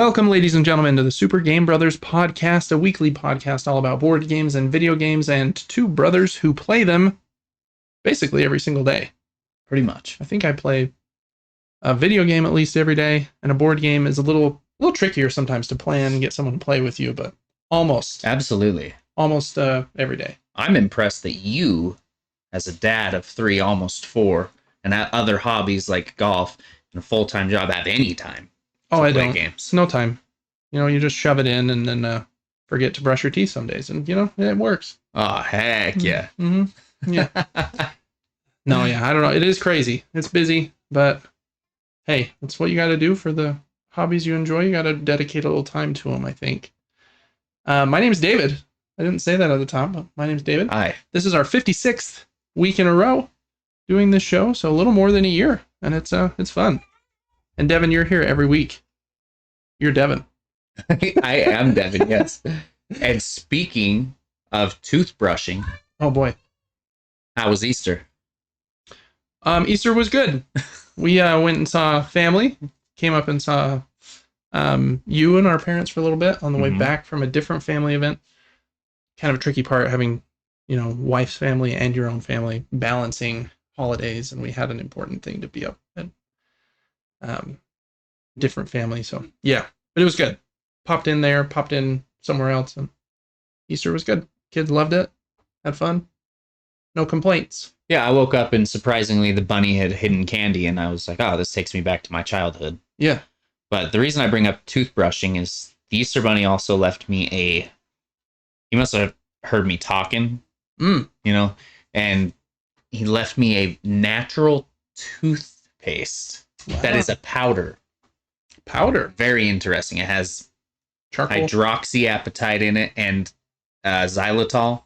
Welcome, ladies and gentlemen, to the Super Game Brothers podcast, a weekly podcast all about board games and video games and two brothers who play them basically every single day. Pretty much. I think I play a video game at least every day, and a board game is a little trickier sometimes to plan and get someone to play with you, but almost Absolutely. Every day. I'm impressed that you, as a dad of 3, almost 4, and other hobbies like golf and a full-time job, have any time. Oh, I don't. Games. No time. You just shove it in and then forget to brush your teeth some days, and it works. Oh, heck yeah. Mm-hmm. Yeah. No, yeah, I don't know. It is crazy. It's busy, but hey, that's what you got to do for the hobbies you enjoy. You got to dedicate a little time to them, I think. My name's David. I didn't say that at the top, but my name's David. Hi. This is our 56th week in a row doing this show, so a little more than a year, and it's fun. And Devin, you're here every week. You're Devin. I am Devin, yes. And speaking of toothbrushing, oh boy, how was Easter? Easter was good. We went and saw family. Came up and saw you and our parents for a little bit on the way back from a different family event. Kind of a tricky part having, wife's family and your own family balancing holidays, and we had an important thing to be up at. Different family, so yeah, but it was good. Popped in somewhere else, and Easter was good. Kids loved it, had fun, no complaints. Yeah, I woke up and surprisingly the bunny had hidden candy, and I was like, oh, this takes me back to my childhood. Yeah. But the reason I bring up toothbrushing is the Easter bunny also left me he must have heard me talking, and he left me a natural toothpaste. Wow. That is a powder. Very interesting. It has Charcoal? hydroxyapatite in it and xylitol.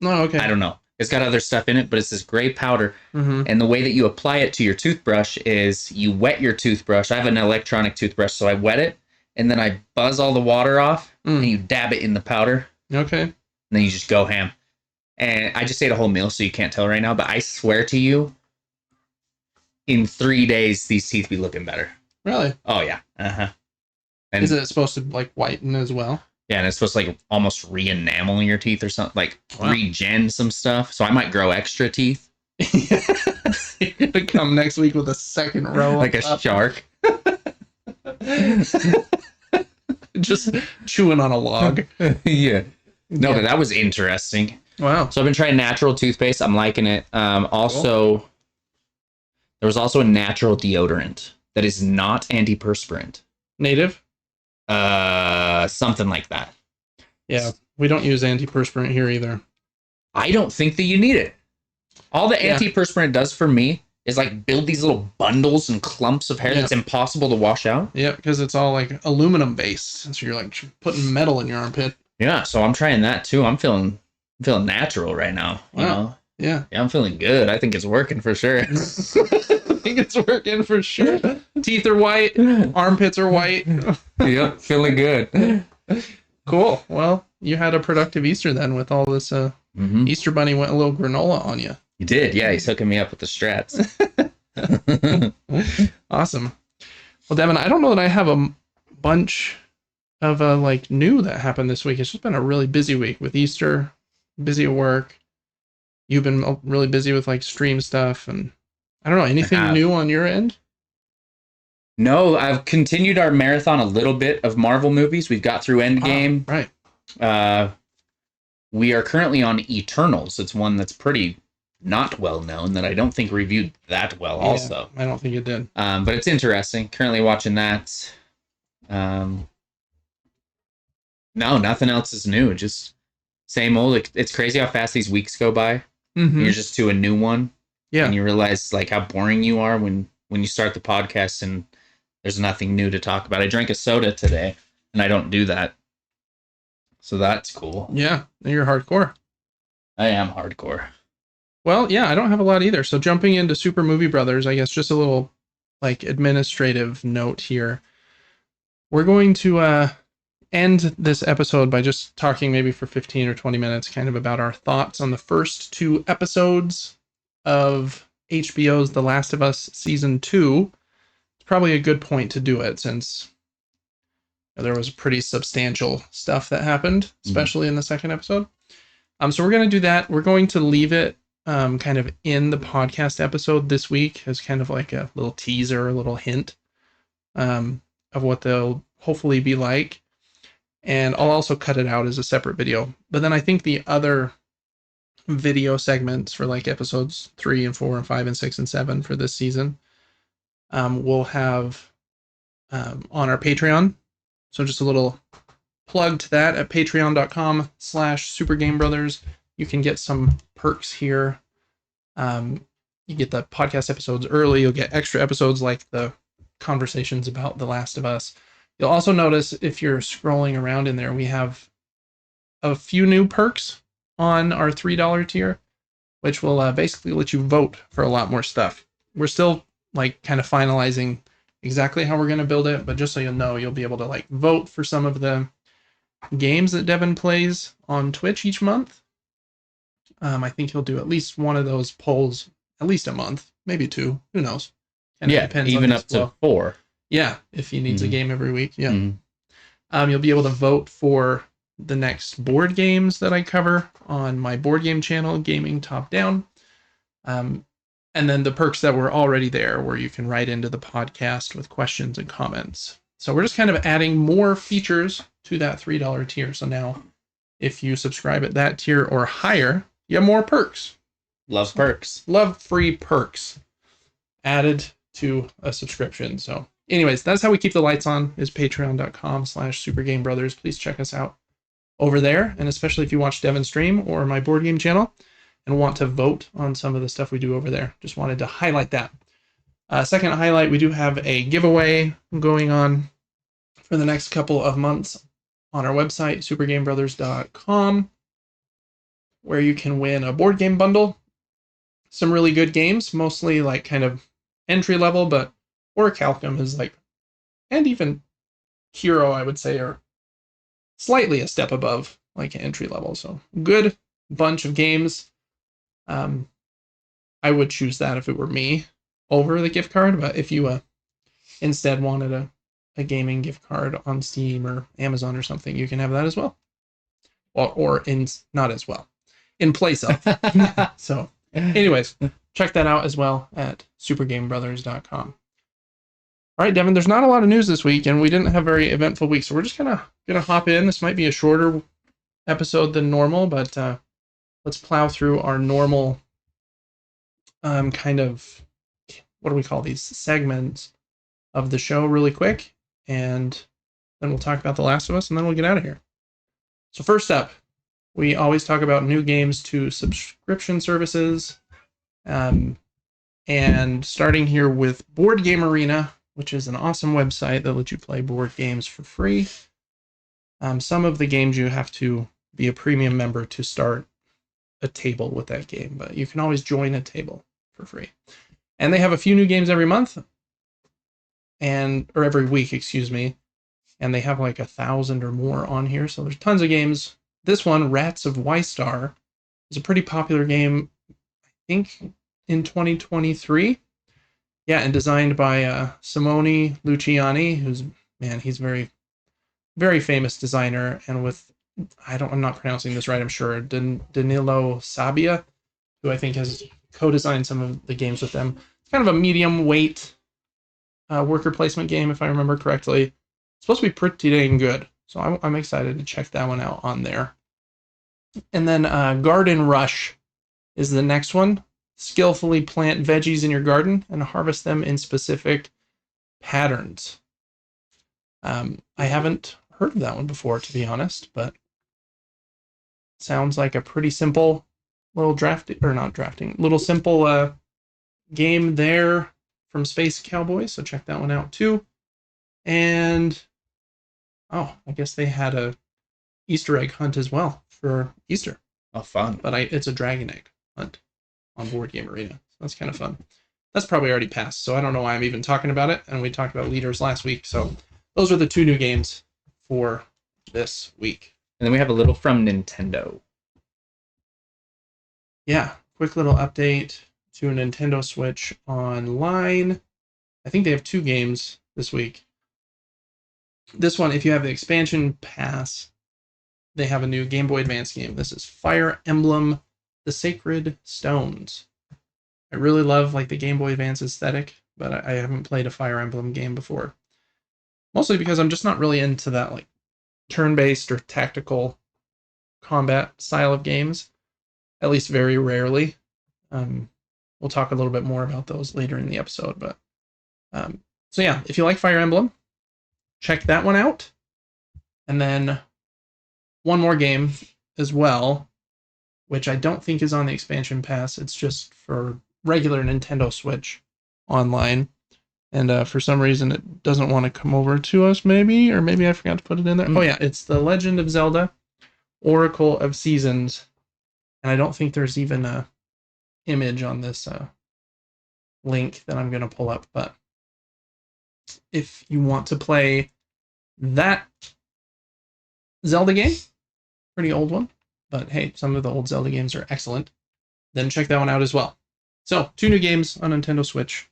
Oh, okay. I don't know. It's got other stuff in it, but it's this gray powder. Mm-hmm. And the way that you apply it to your toothbrush is you wet your toothbrush. I have an electronic toothbrush, so I wet it, and then I buzz all the water off, and you dab it in the powder. Okay. And then you just go ham. And I just ate a whole meal, so you can't tell right now, but I swear to you, in 3 days, these teeth be looking better. Really? Oh, yeah. Uh-huh. And is it supposed to, whiten as well? Yeah, and it's supposed to, almost re-enamel your teeth or something, wow. Regen some stuff. So I might grow extra teeth. You're gonna come next week with a second row. Like a shark. Just chewing on a log. Yeah. No, but that was interesting. Wow. So I've been trying natural toothpaste. I'm liking it. Also, there was also a natural deodorant that is not antiperspirant. Native? Something like that. Yeah, we don't use antiperspirant here either. I don't think that you need it. All the antiperspirant does for me is build these little bundles and clumps of hair that's impossible to wash out. Yeah, because it's all aluminum based. So you're putting metal in your armpit. Yeah, so I'm trying that too. I'm feeling natural right now. Wow. You know? Yeah, I'm feeling good. I think it's working for sure. I think it's working for sure. Teeth are white, armpits are white. Yep, feeling good. Cool. Well, you had a productive Easter then with all this. Easter Bunny went a little granola on you. He did, yeah. He's hooking me up with the strats. Awesome. Well, Devin, I don't know that I have a bunch of new that happened this week. It's just been a really busy week with Easter, busy at work. You've been really busy with stream stuff, and I don't know, anything new on your end? No, I've continued our marathon a little bit of Marvel movies. We've got through Endgame. Right. We are currently on Eternals. It's one that's pretty not well known that I don't think reviewed that well also. I don't think it did. But it's interesting. Currently watching that. No, nothing else is new. Just same old. It's crazy how fast these weeks go by. Mm-hmm. You're just to a new one. Yeah. And you realize how boring you are when you start the podcast and there's nothing new to talk about. I drank a soda today and I don't do that. So that's cool. Yeah. You're hardcore. I am hardcore. Well, yeah, I don't have a lot either. So jumping into Super Movie Brothers, I guess just a little administrative note here. We're going to end this episode by just talking maybe for 15 or 20 minutes kind of about our thoughts on the first 2 episodes of HBO's The Last of Us Season 2. It's probably a good point to do it since There was pretty substantial stuff that happened, especially in the second episode. So we're going to do that. We're going to leave it kind of in the podcast episode this week as kind of like a little teaser, a little hint of what they'll hopefully be like. And I'll also cut it out as a separate video. But then I think the other video segments for like episodes 3 and 4 and 5 and 6 and 7 for this season we'll have on our Patreon. So just a little plug to that at patreon.com/supergamebrothers. You can get some perks here. You get the podcast episodes early. You'll get extra episodes like the conversations about The Last of Us. You'll also notice if you're scrolling around in there, we have a few new perks on our $3 tier, which will basically let you vote for a lot more stuff. We're still like kind of finalizing exactly how we're going to build it, but just so you'll know, you'll be able to like vote for some of the games that Devin plays on Twitch each month. I think he'll do at least one of those polls at least a month, maybe 2. Who knows? And yeah, even up to 4. Yeah, if he needs a game every week. Yeah. You'll be able to vote for the next board games that I cover on my board game channel, Gaming Top Down. And then the perks that were already there, where you can write into the podcast with questions and comments. So we're just kind of adding more features to that $3 tier. So now if you subscribe at that tier or higher, you have more perks. Love perks. Love free perks added to a subscription. So anyways, that's how we keep the lights on, is patreon.com/supergamebrothers. Please check us out over there. And especially if you watch Devin stream or my board game channel and want to vote on some of the stuff we do over there. Just wanted to highlight that. Second highlight, we do have a giveaway going on for the next couple of months on our website, supergamebrothers.com, where you can win a board game bundle. Some really good games, mostly like kind of entry level, but Orichalcum is like, and even Hero, I would say, are slightly a step above like entry level. So good bunch of games. I would choose that if it were me over the gift card, but if you instead wanted a gaming gift card on Steam or Amazon or something, you can have that as well. Or in not as well, in place of. So anyways, check that out as well at supergamebrothers.com. All right, Devin, there's not a lot of news this week, and we didn't have a very eventful week, so we're just gonna hop in. This might be a shorter episode than normal, but let's plow through our normal kind of, what do we call these, segments of the show really quick, and then we'll talk about The Last of Us, and then we'll get out of here. So first up, we always talk about new games to subscription services, and starting here with Board Game Arena, which is an awesome website that lets you play board games for free. Some of the games you have to be a premium member to start a table with that game, but you can always join a table for free. And they have a few new games every month, or every week, excuse me. And they have like 1,000 or more on here, so there's tons of games. This one, Rats of Wistar, is a pretty popular game, I think, in 2023. Yeah, and designed by Simone Luciani, he's very, very famous designer, and with, I'm not pronouncing this right, I'm sure, Danilo Sabia, who I think has co-designed some of the games with them. It's kind of a medium weight worker placement game, if I remember correctly. It's supposed to be pretty dang good, so I'm excited to check that one out on there. And then Garden Rush is the next one. Skillfully plant veggies in your garden and harvest them in specific patterns. I haven't heard of that one before, to be honest, but sounds like a pretty simple little simple game there from Space Cowboys, so check that one out too. And I guess they had a Easter egg hunt as well for Easter. Oh, fun. But it's a dragon egg hunt on Board Game Arena. So that's kind of fun. That's probably already passed, so I don't know why I'm even talking about it. And we talked about leaders last week, so those are the 2 new games for this week. And then we have a little from Nintendo. Yeah, quick little update to Nintendo Switch Online. I think they have 2 games this week. This one, if you have the expansion pass, they have a new Game Boy Advance game. This is Fire Emblem: The Sacred Stones. I really love like the Game Boy Advance aesthetic, but I haven't played a Fire Emblem game before. Mostly because I'm just not really into that like turn-based or tactical combat style of games. At least very rarely. We'll talk a little bit more about those later in the episode, but so yeah, if you like Fire Emblem, check that one out. And then one more game as well, which I don't think is on the expansion pass. It's just for regular Nintendo Switch online. And for some reason, it doesn't want to come over to us, maybe, or maybe I forgot to put it in there. Oh yeah, it's The Legend of Zelda: Oracle of Seasons, and I don't think there's even a image on this link that I'm going to pull up. But if you want to play that Zelda game, pretty old one, but hey, some of the old Zelda games are excellent, then check that one out as well. So 2 new games on Nintendo Switch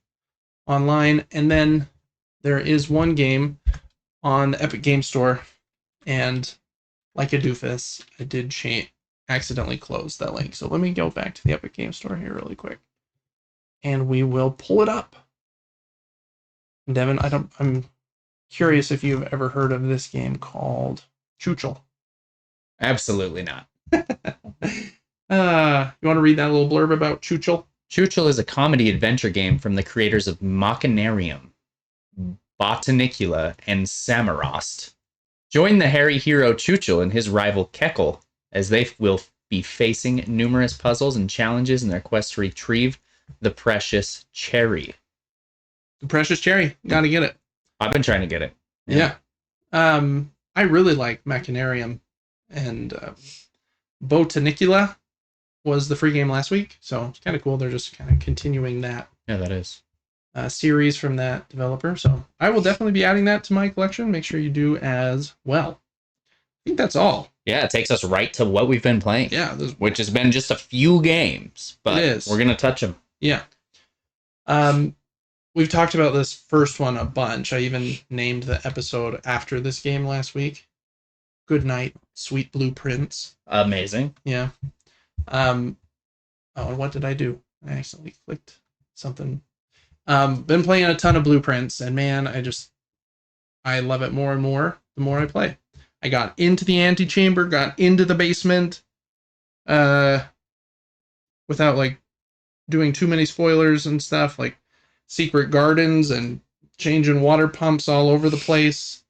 online, and then there is one game on the Epic Game Store, and like a doofus, I did accidentally close that link. So let me go back to the Epic Game Store here really quick, and we will pull it up. Devin, I'm curious if you've ever heard of this game called Choochel. Absolutely not. You want to read that little blurb about Choochel? Choochel is a comedy adventure game from the creators of Machinarium, Botanicula, and Samarost. Join the hairy hero Choochel and his rival Keckle as they will be facing numerous puzzles and challenges in their quest to retrieve the precious cherry. The precious cherry. Gotta get it. I've been trying to get it. Yeah. I really like Machinarium, and Botanicula was the free game last week, so it's kind of cool. They're just kind of continuing that. Yeah, that is. Series from that developer. So I will definitely be adding that to my collection. Make sure you do as well. I think that's all. Yeah, it takes us right to what we've been playing. Yeah. Which has been just a few games, but we're going to touch them. Yeah. We've talked about this first one a bunch. I even named the episode after this game last week. Good Night, Sweet Blueprints. Amazing. Yeah. And what did I do? I accidentally clicked something. Been playing a ton of Blueprints, and man, I love it more and more the more I play. I got into the antechamber, got into the basement, without like doing too many spoilers and stuff, like secret gardens and changing water pumps all over the place.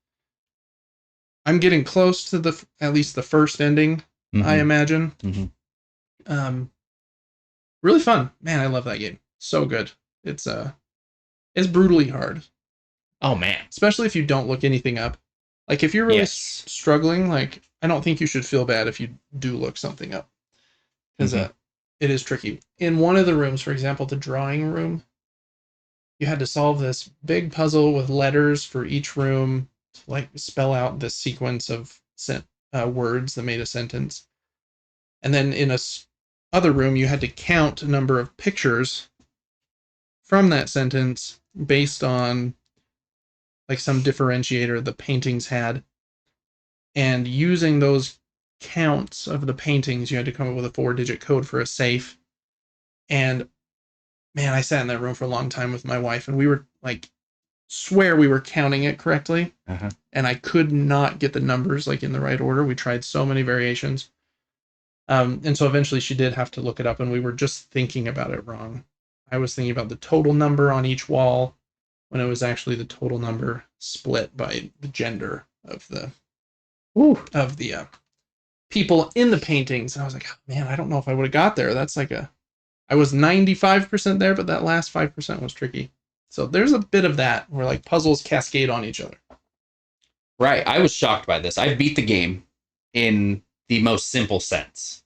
I'm getting close to at least the first ending, I imagine. Mm-hmm. Really fun. Man, I love that game. So good. It's brutally hard. Oh man. Especially if you don't look anything up. Like if you're really struggling, like I don't think you should feel bad if you do look something up. Because it is tricky. In one of the rooms, for example, the drawing room, you had to solve this big puzzle with letters for each room to like spell out this sequence of words that made a sentence. And then in other room, you had to count a number of pictures from that sentence based on like some differentiator the paintings had. And using those counts of the paintings, you had to come up with a 4-digit code for a safe. And man, I sat in that room for a long time with my wife, and we were like, swear we were counting it correctly. And I could not get the numbers like in the right order. We tried so many variations. And so eventually she did have to look it up, and we were just thinking about it wrong. I was thinking about the total number on each wall when it was actually the total number split by the gender of the people in the paintings. And I was like, oh, man, I don't know if I would have got there. That's like I was 95% there, but that last 5% was tricky. So there's a bit of that where like puzzles cascade on each other. Right. I was shocked by this. I beat the game in the most simple sense.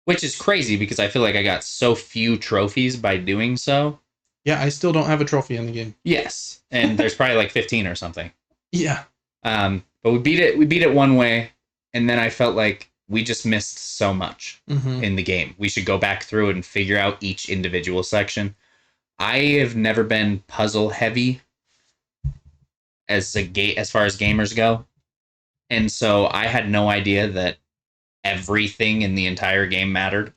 Which is crazy because I feel like I got so few trophies by doing so. Yeah, I still don't have a trophy in the game. Yes. And there's probably like 15 or something. Yeah. But we beat it one way, and then I felt like we just missed so much in the game. We should go back through it and figure out each individual section. I have never been puzzle heavy as far as gamers go. And so I had no idea that everything in the entire game mattered.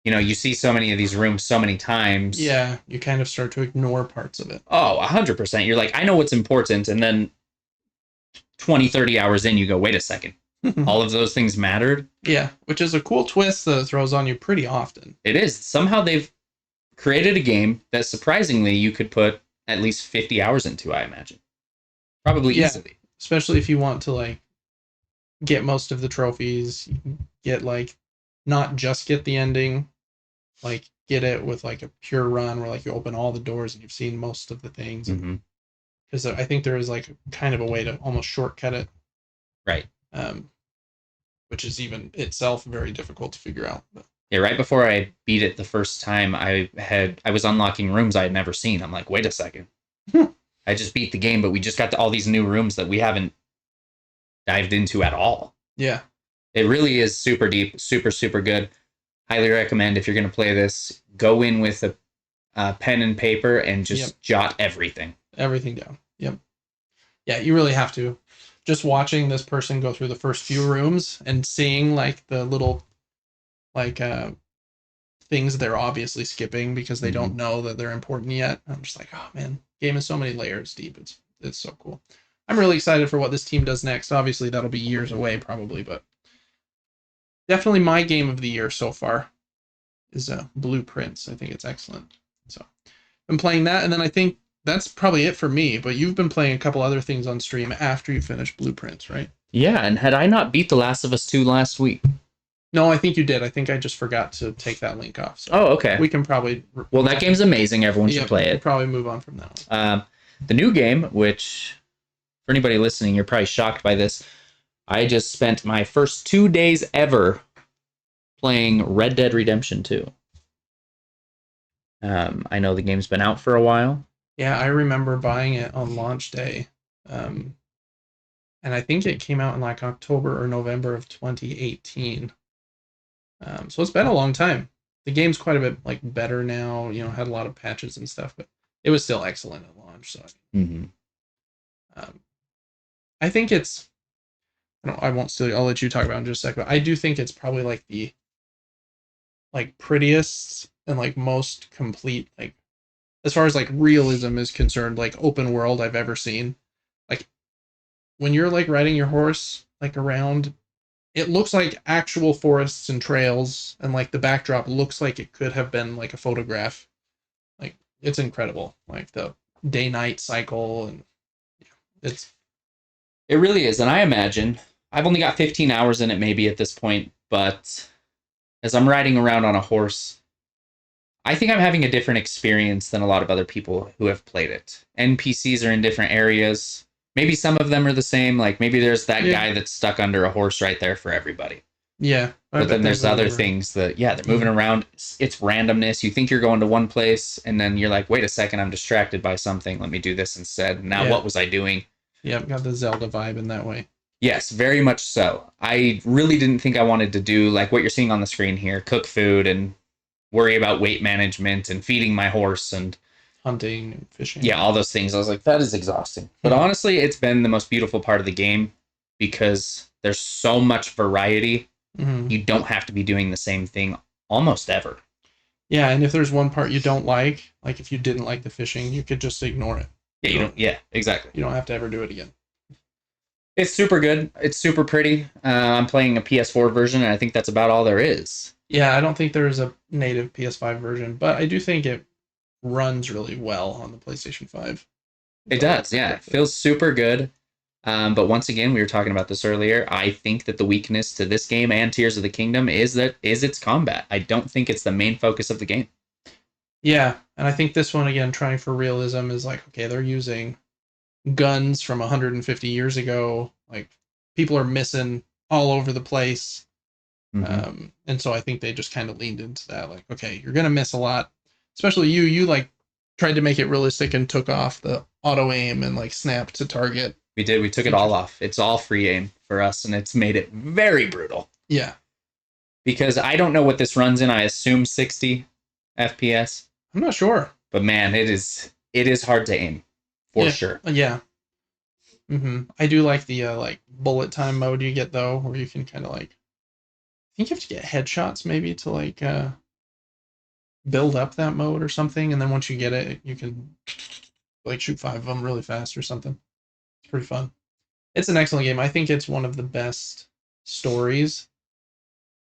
You know, you see so many of these rooms so many times. Yeah, you kind of start to ignore parts of it. Oh, 100%. You're like, I know what's important. And then 20, 30 hours in, you go, wait a second. All of those things mattered? Yeah, which is a cool twist that throws on you pretty often. It is. Somehow they've created a game that surprisingly you could put at least 50 hours into, I imagine. Probably easily. Especially if you want to, like, get most of the trophies, get, like, not just get the ending, like, get it with, like, a pure run where, like, you open all the doors and you've seen most of the things. Because I think there is, like, kind of a way to almost shortcut it. Right. Which is even itself very difficult to figure out. But. Yeah, right before I beat it the first time, I was unlocking rooms I had never seen. I'm like, wait a second. I just beat the game, but we just got to all these new rooms that we haven't dived into at all. Yeah. It really is super deep, super, super good. Highly recommend if you're going to play this, go in with a pen and paper and just jot everything. Everything down. Yep. Yeah, you really have to. Just watching this person go through the first few rooms and seeing, like, the little, like, things they're obviously skipping because they don't know that they're important yet. I'm just like, oh man, game is so many layers deep. It's so cool. I'm really excited for what this team does next. Obviously, that'll be years away probably, but definitely my game of the year so far is Blueprints. I think it's excellent. So I'm playing that, and then I think that's probably it for me, but you've been playing a couple other things on stream after you finished Blueprints, right? Yeah, and had I not beat The Last of Us 2 last week? No, I think you did. I think I just forgot to take that link off. So okay. We can probably... Well, that game's amazing. Everyone should play it. We'll probably move on from that one. The new game, which, for anybody listening, you're probably shocked by this. I just spent my first 2 days ever playing Red Dead Redemption 2. I know the game's been out for a while. Yeah, I remember buying it on launch day. And I think it came out in like October or November of 2018. So it's been a long time. The game's quite a bit like better now, you know, had a lot of patches and stuff, but it was still excellent at launch. So I think it's, I won't steal, I'll let you talk about it in just a second, but I do think it's probably like the prettiest and like most complete, like as far as like realism is concerned, like open world I've ever seen. Like when you're like riding your horse like around, it looks like actual forests and trails, and like the backdrop looks like it could have been like a photograph. Like it's incredible, like the day-night cycle, and it really is. And I imagine I've only got 15 hours in it maybe at this point, but as I'm riding around on a horse, I think I'm having a different experience than a lot of other people who have played it. NPCs are in different areas. Maybe some of them are the same. Like maybe there's that guy that's stuck under a horse right there for everybody. Yeah. But then there's other things that, they're moving around. It's randomness. You think you're going to one place, and then you're like, wait a second, I'm distracted by something. Let me do this instead. Now, what was I doing? Yeah, got the Zelda vibe in that way. Yes, very much so. I really didn't think I wanted to do like what you're seeing on the screen here, cook food and worry about weight management and feeding my horse and hunting and fishing. Yeah, all those things. I was like, that is exhausting. But honestly, it's been the most beautiful part of the game because there's so much variety. You don't have to be doing the same thing almost ever. Yeah, and if there's one part you don't like if you didn't like the fishing, you could just ignore it. Yeah, you don't. Yeah, exactly. You don't have to ever do it again. It's super good. It's super pretty. I'm playing a PS4 version, and I think that's about all there is. Yeah, I don't think there's a native PS5 version, but I do think it runs really well on the PlayStation 5. It does, yeah. It feels super good. But once again, we were talking about this earlier. I think that the weakness to this game and Tears of the Kingdom is its combat. I don't think it's the main focus of the game. Yeah, and I think this one, again, trying for realism is like, okay, they're using guns from 150 years ago. Like, people are missing all over the place. And so I think they just kind of leaned into that. Like, okay, you're going to miss a lot. Especially you like tried to make it realistic and took off the auto aim and like snap to target. We did. We took it all off. It's all free aim for us, and it's made it very brutal. Yeah. Because I don't know what this runs in. I assume 60 FPS. I'm not sure. But man, it is hard to aim for sure. Yeah. I do like the like bullet time mode you get though, where you can kind of like, I think you have to get headshots maybe to like build up that mode or something, and then once you get it, you can like shoot 5 of them really fast or something. It's pretty fun. It's an excellent game. I think it's one of the best stories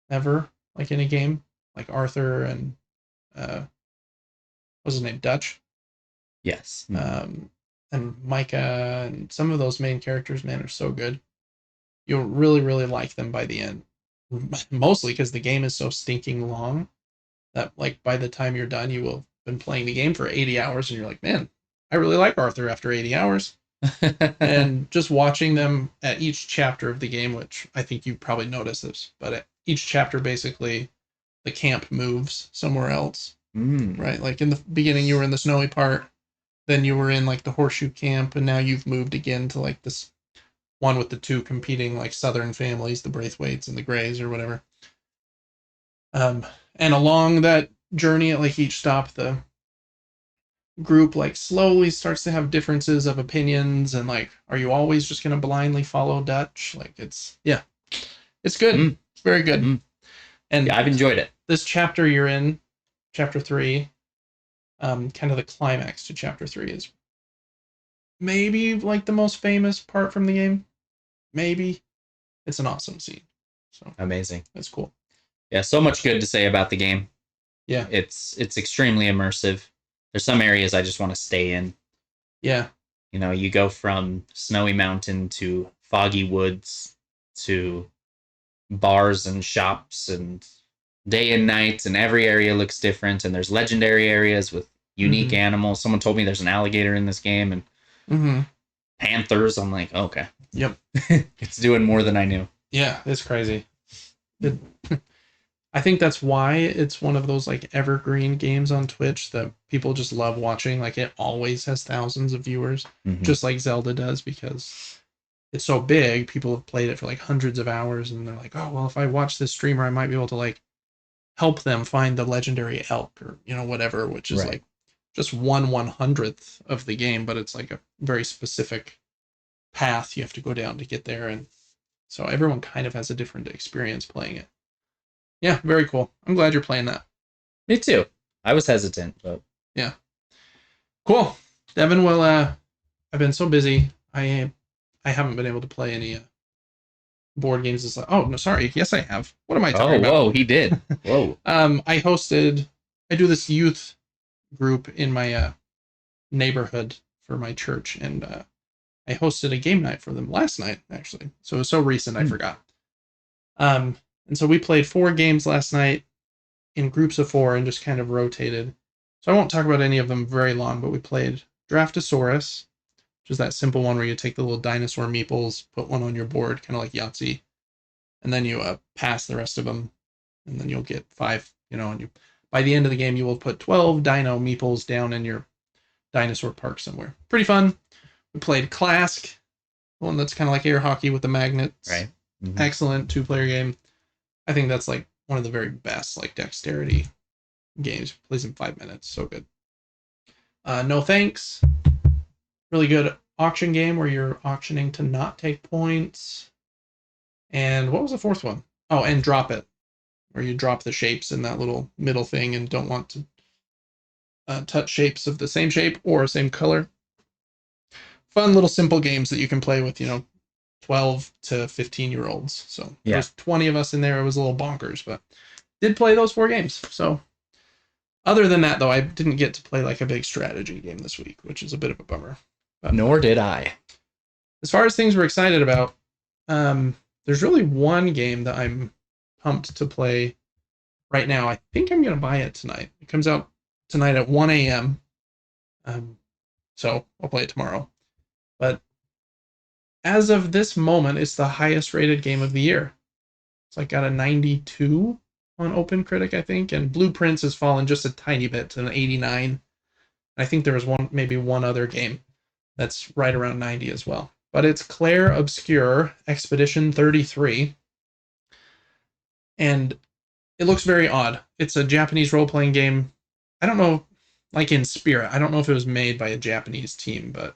ever, like in a game. Like Arthur and what's his name, Dutch, Yes. and Micah, and some of those main characters, man, are so good. You'll really, really like them by the end. Mostly because the game is so stinking long that, like, by the time you're done, you will have been playing the game for 80 hours, and you're like, man, I really like Arthur after 80 hours. And just watching them at each chapter of the game, which I think you probably noticed this, but at each chapter, basically, the camp moves somewhere else. Right? Like in the beginning, you were in the snowy part, then you were in like the horseshoe camp, and now you've moved again to like this one with the 2 competing like southern families, the Braithwaites and the Greys or whatever. And along that journey, at like each stop, the group like slowly starts to have differences of opinions, and like, are you always just going to blindly follow Dutch? Like, it's good. It's very good. And yeah, I've enjoyed it. This chapter you're in, chapter 3, kind of the climax to chapter 3 is maybe like the most famous part from the game. Maybe. It's an awesome scene. So amazing. That's cool. Yeah, so much good to say about the game. Yeah. It's extremely immersive. There's some areas I just want to stay in. Yeah. You know, you go from snowy mountain to foggy woods to bars and shops and day and night, and every area looks different, and there's legendary areas with unique animals. Someone told me there's an alligator in this game, and panthers. I'm like, okay. Yep. It's doing more than I knew. Yeah, it's crazy. I think that's why it's one of those like evergreen games on Twitch that people just love watching. Like, it always has thousands of viewers, just like Zelda does, because it's so big. People have played it for like hundreds of hours, and they're like, oh, well, if I watch this streamer, I might be able to like help them find the legendary elk or, you know, whatever, which is like just 1/100th of the game, but it's like a very specific path you have to go down to get there. And so everyone kind of has a different experience playing it. Yeah, very cool. I'm glad you're playing that. Me too. I was hesitant, but yeah. Cool. Devin, well, I've been so busy. I haven't been able to play any board games this. Oh, no, sorry. Yes, I have. What am I talking about? Whoa, he did. Whoa. I do this youth group in my neighborhood for my church, and I hosted a game night for them last night, actually. So it was so recent, I forgot. And so we played 4 games last night in groups of 4 and just kind of rotated. So I won't talk about any of them very long, but we played Draftosaurus, which is that simple one where you take the little dinosaur meeples, put one on your board, kind of like Yahtzee, and then you pass the rest of them, and then you'll get 5, you know, and you, by the end of the game, you will put 12 dino meeples down in your dinosaur park somewhere. Pretty fun. We played Clask, one that's kind of like air hockey with the magnets. Right. Excellent 2-player game. I think that's like one of the very best like dexterity games. Plays in 5 minutes. So good. No Thanks. Really good auction game where you're auctioning to not take points. And what was the 4th one? Oh, and Drop It, where you drop the shapes in that little middle thing and don't want to touch shapes of the same shape or same color. Fun little simple games that you can play with, you know, 12 to 15-year-olds. So there's 20 of us in there. It was a little bonkers, but did play those 4 games. So other than that, though, I didn't get to play like a big strategy game this week, which is a bit of a bummer. But nor did I. As far as things we're excited about, there's really one game that I'm pumped to play right now. I think I'm going to buy it tonight. It comes out tonight at 1 a.m. So I'll play it tomorrow. But as of this moment, it's the highest rated game of the year. It's like got a 92 on OpenCritic, I think, and Blueprints has fallen just a tiny bit to an 89. I think there was maybe one other game that's right around 90 as well. But it's Clair Obscure Expedition 33. And it looks very odd. It's a Japanese role-playing game. I don't know, like in spirit, I don't know if it was made by a Japanese team, but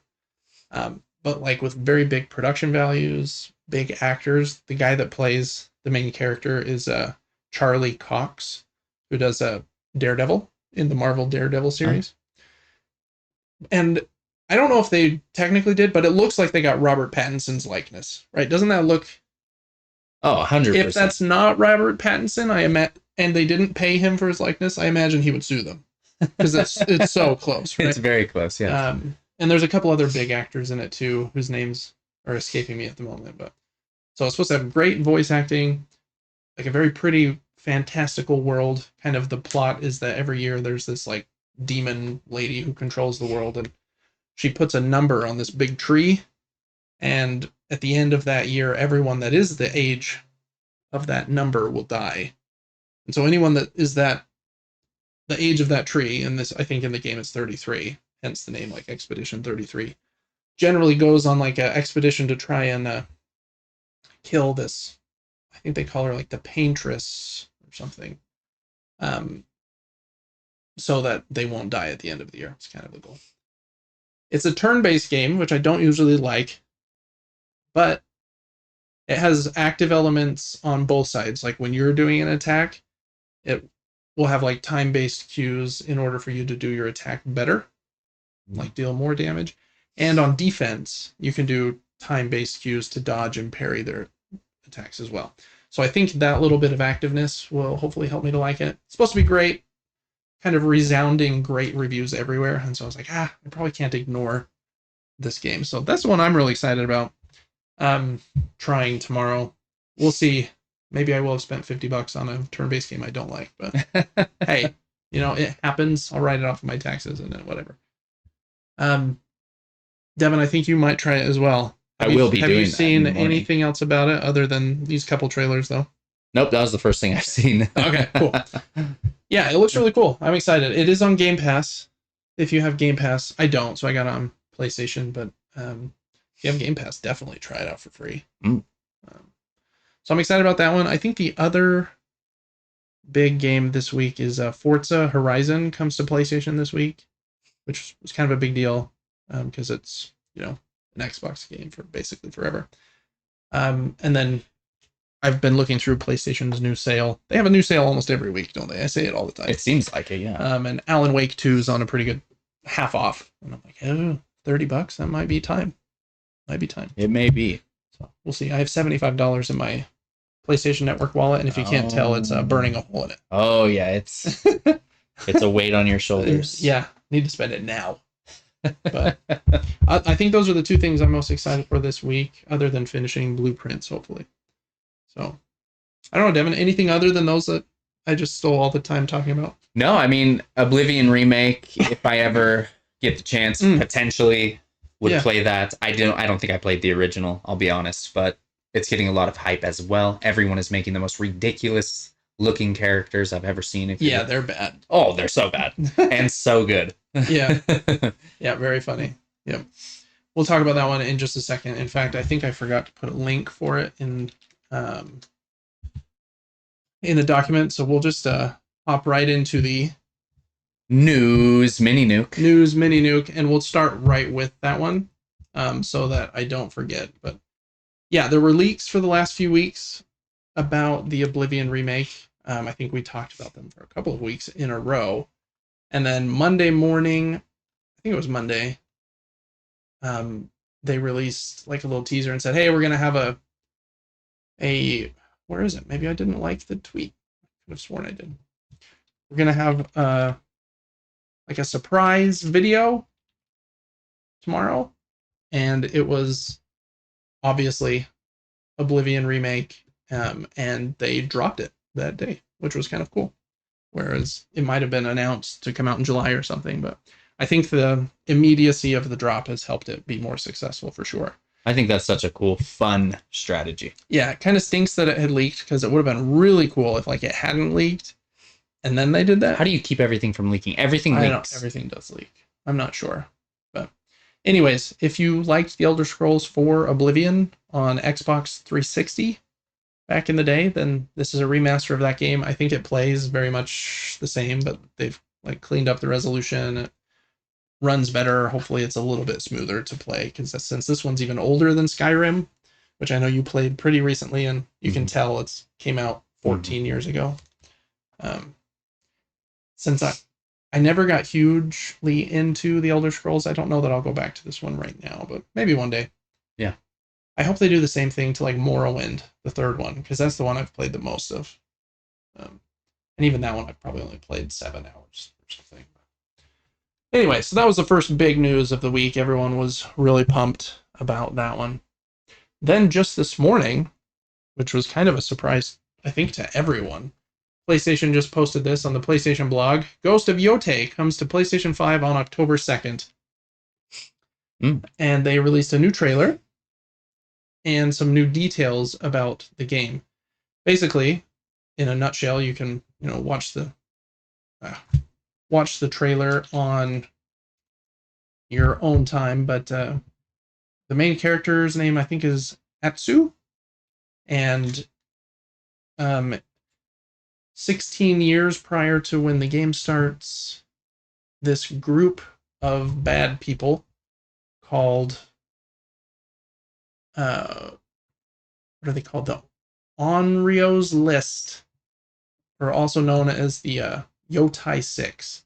But like with very big production values, big actors. The guy that plays the main character is Charlie Cox, who does Daredevil in the Marvel Daredevil series. And I don't know if they technically did, but it looks like they got Robert Pattinson's likeness, right? Doesn't that look? Oh, 100%. If that's not Robert Pattinson, and they didn't pay him for his likeness, I imagine he would sue them because it's so close, right? It's very close, yeah. And there's a couple other big actors in it too, whose names are escaping me at the moment. But so it's supposed to have great voice acting, like a very pretty, fantastical world. Kind of the plot is that every year there's this like demon lady who controls the world, and she puts a number on this big tree, and at the end of that year, everyone that is the age of that number will die. And so anyone that is the age of that tree, and this I think in the game it's 33, hence the name like Expedition 33, generally goes on like an expedition to try and kill this. I think they call her like the Paintress or something, so that they won't die at the end of the year. It's kind of the goal. It's a turn-based game, which I don't usually like, but it has active elements on both sides. Like when you're doing an attack, it will have like time-based cues in order for you to do your attack better, like deal more damage. And on defense, you can do time-based cues to dodge and parry their attacks as well. So I think that little bit of activeness will hopefully help me to like it. It's supposed to be great, kind of resounding great reviews everywhere. And so I was like, I probably can't ignore this game. So that's the one I'm really excited about. Trying tomorrow. We'll see. Maybe I will have spent $50 on a turn-based game I don't like, but hey, it happens. I'll write it off of my taxes and then whatever. Devin, I think you might try it as well. I will be doing that. Have you seen anything else about it other than these couple trailers, though? Nope, that was the first thing I've seen. Okay, cool. Yeah, it looks really cool. I'm excited. It is on Game Pass. If you have Game Pass, I don't, so I got it on PlayStation, but if you have Game Pass, definitely try it out for free. So I'm excited about that one. I think the other big game this week is Forza Horizon comes to PlayStation this week, which was kind of a big deal because it's, an Xbox game for basically forever. And then I've been looking through PlayStation's new sale. They have a new sale almost every week, don't they? I say it all the time. It seems like it, yeah. And Alan Wake 2 is on a pretty good half off. And I'm like, $30? That might be time. It may be. So we'll see. I have $75 in my PlayStation Network wallet, and if you can't tell, it's burning a hole in it. Oh, yeah. It's a weight on your shoulders. Yeah. Need to spend it now. But I think those are the two things I'm most excited for this week, other than finishing Blueprints, hopefully. So, I don't know, Devin, anything other than those that I just stole all the time talking about? No, I mean, Oblivion Remake, if I ever get the chance, potentially would play that. I don't think I played the original, I'll be honest, but it's getting a lot of hype as well. Everyone is making the most ridiculous looking characters I've ever seen. They're bad. Oh, they're so bad. And so good. Yeah. Yeah, very funny. Yep. We'll talk about that one in just a second. In fact, I think I forgot to put a link for it in the document, so we'll just hop right into the News Mini-Nuke, and we'll start right with that one so that I don't forget. But yeah, there were leaks for the last few weeks about the Oblivion remake. I think we talked about them for a couple of weeks in a row. And then Monday morning, I think it was Monday, they released like a little teaser and said, hey, we're going to have a where is it? Maybe I didn't like the tweet. I could have sworn I did. We're going to have like a surprise video tomorrow. And it was obviously Oblivion remake. And they dropped it that day, which was kind of cool. Whereas it might have been announced to come out in July or something, but I think the immediacy of the drop has helped it be more successful for sure. I think that's such a cool, fun strategy. Yeah, it kind of stinks that it had leaked because it would have been really cool if like it hadn't leaked and then they did that. How do you keep everything from leaking? Everything leaks. I know, everything does leak. I'm not sure. But anyways, if you liked The Elder Scrolls 4 Oblivion on Xbox 360 back in the day, then this is a remaster of that game. I think it plays very much the same, but they've like cleaned up the resolution. runs better. Hopefully it's a little bit smoother to play, because since this one's even older than Skyrim, which I know you played pretty recently, and you can tell it's came out 14 years ago. Since I never got hugely into the Elder Scrolls, I don't know that I'll go back to this one right now, but maybe one day. Yeah. I hope they do the same thing to like Morrowind, the third one, because that's the one I've played the most of. And even that one I've probably only played 7 hours or something. Anyway, so that was the first big news of the week. Everyone was really pumped about that one. Then just this morning, which was kind of a surprise, I think, to everyone, PlayStation just posted this on the PlayStation blog. Ghost of Yotei comes to PlayStation 5 on October 2nd. And they released a new trailer and some new details about the game. Basically, in a nutshell, you can watch the trailer on your own time, but the main character's name I think is Atsu, and 16 years prior to when the game starts, this group of bad people called what are they called? The Onryo's List, or also known as the Yotai Six.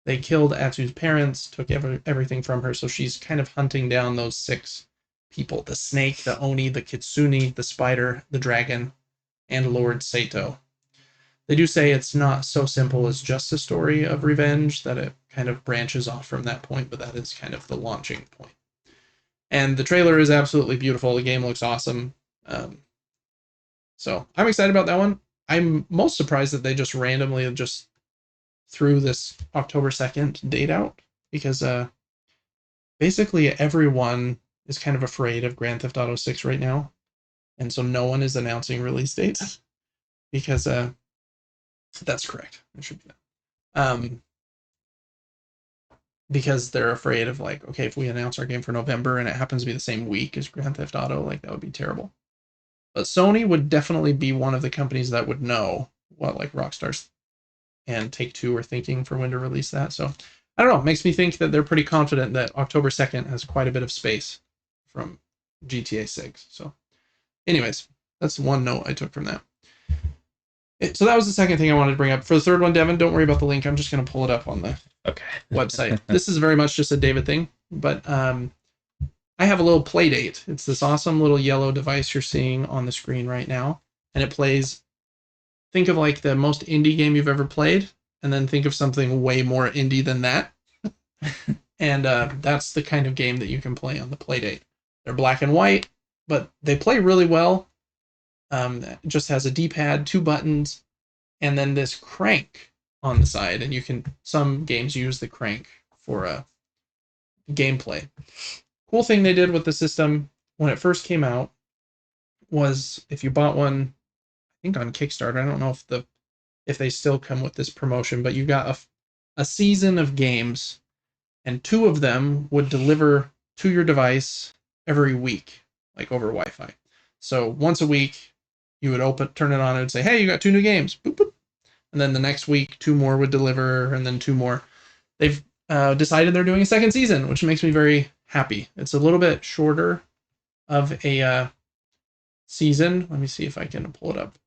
They killed Atsu's parents, took everything from her, so she's kind of hunting down those 6 people: the snake, the Oni, the Kitsune, the spider, the dragon, and Lord Sato. They do say it's not so simple as just a story of revenge, that it kind of branches off from that point, but that is kind of the launching point. And the trailer is absolutely beautiful. The game looks awesome. So I'm excited about that one. I'm most surprised that they just randomly just threw this October 2nd date out, because basically everyone is kind of afraid of Grand Theft Auto 6 right now. And so no one is announcing release dates, because that's correct. It should be that. Because they're afraid of, like, okay, if we announce our game for November and it happens to be the same week as Grand Theft Auto, like, that would be terrible. But Sony would definitely be one of the companies that would know what, like, Rockstar's and Take-Two are thinking for when to release that. So I don't know. It makes me think that they're pretty confident that October 2nd has quite a bit of space from GTA 6. So anyways, that's one note I took from that. So that was the second thing I wanted to bring up. For the third one, Devin, don't worry about the link. I'm just going to pull it up on the website. This is very much just a David thing, but I have a little play date. It's this awesome little yellow device you're seeing on the screen right now, and it plays, think of like the most indie game you've ever played, and then think of something way more indie than that. And that's the kind of game that you can play on the Playdate. They're black and white, but they play really well. It just has a D-pad, 2 buttons, and then this crank on the side, and some games use the crank for gameplay. Cool thing they did with the system when it first came out was, if you bought one, I think on Kickstarter, I don't know if they still come with this promotion, but you got a season of games, and 2 of them would deliver to your device every week, like over Wi-Fi. So once a week, you would turn it on, and it would say, hey, you got 2 new games. Boop, boop. And then the next week, 2 more would deliver, and then 2 more. They've decided they're doing a second season, which makes me very happy. It's a little bit shorter of a season. Let me see if I can pull it up.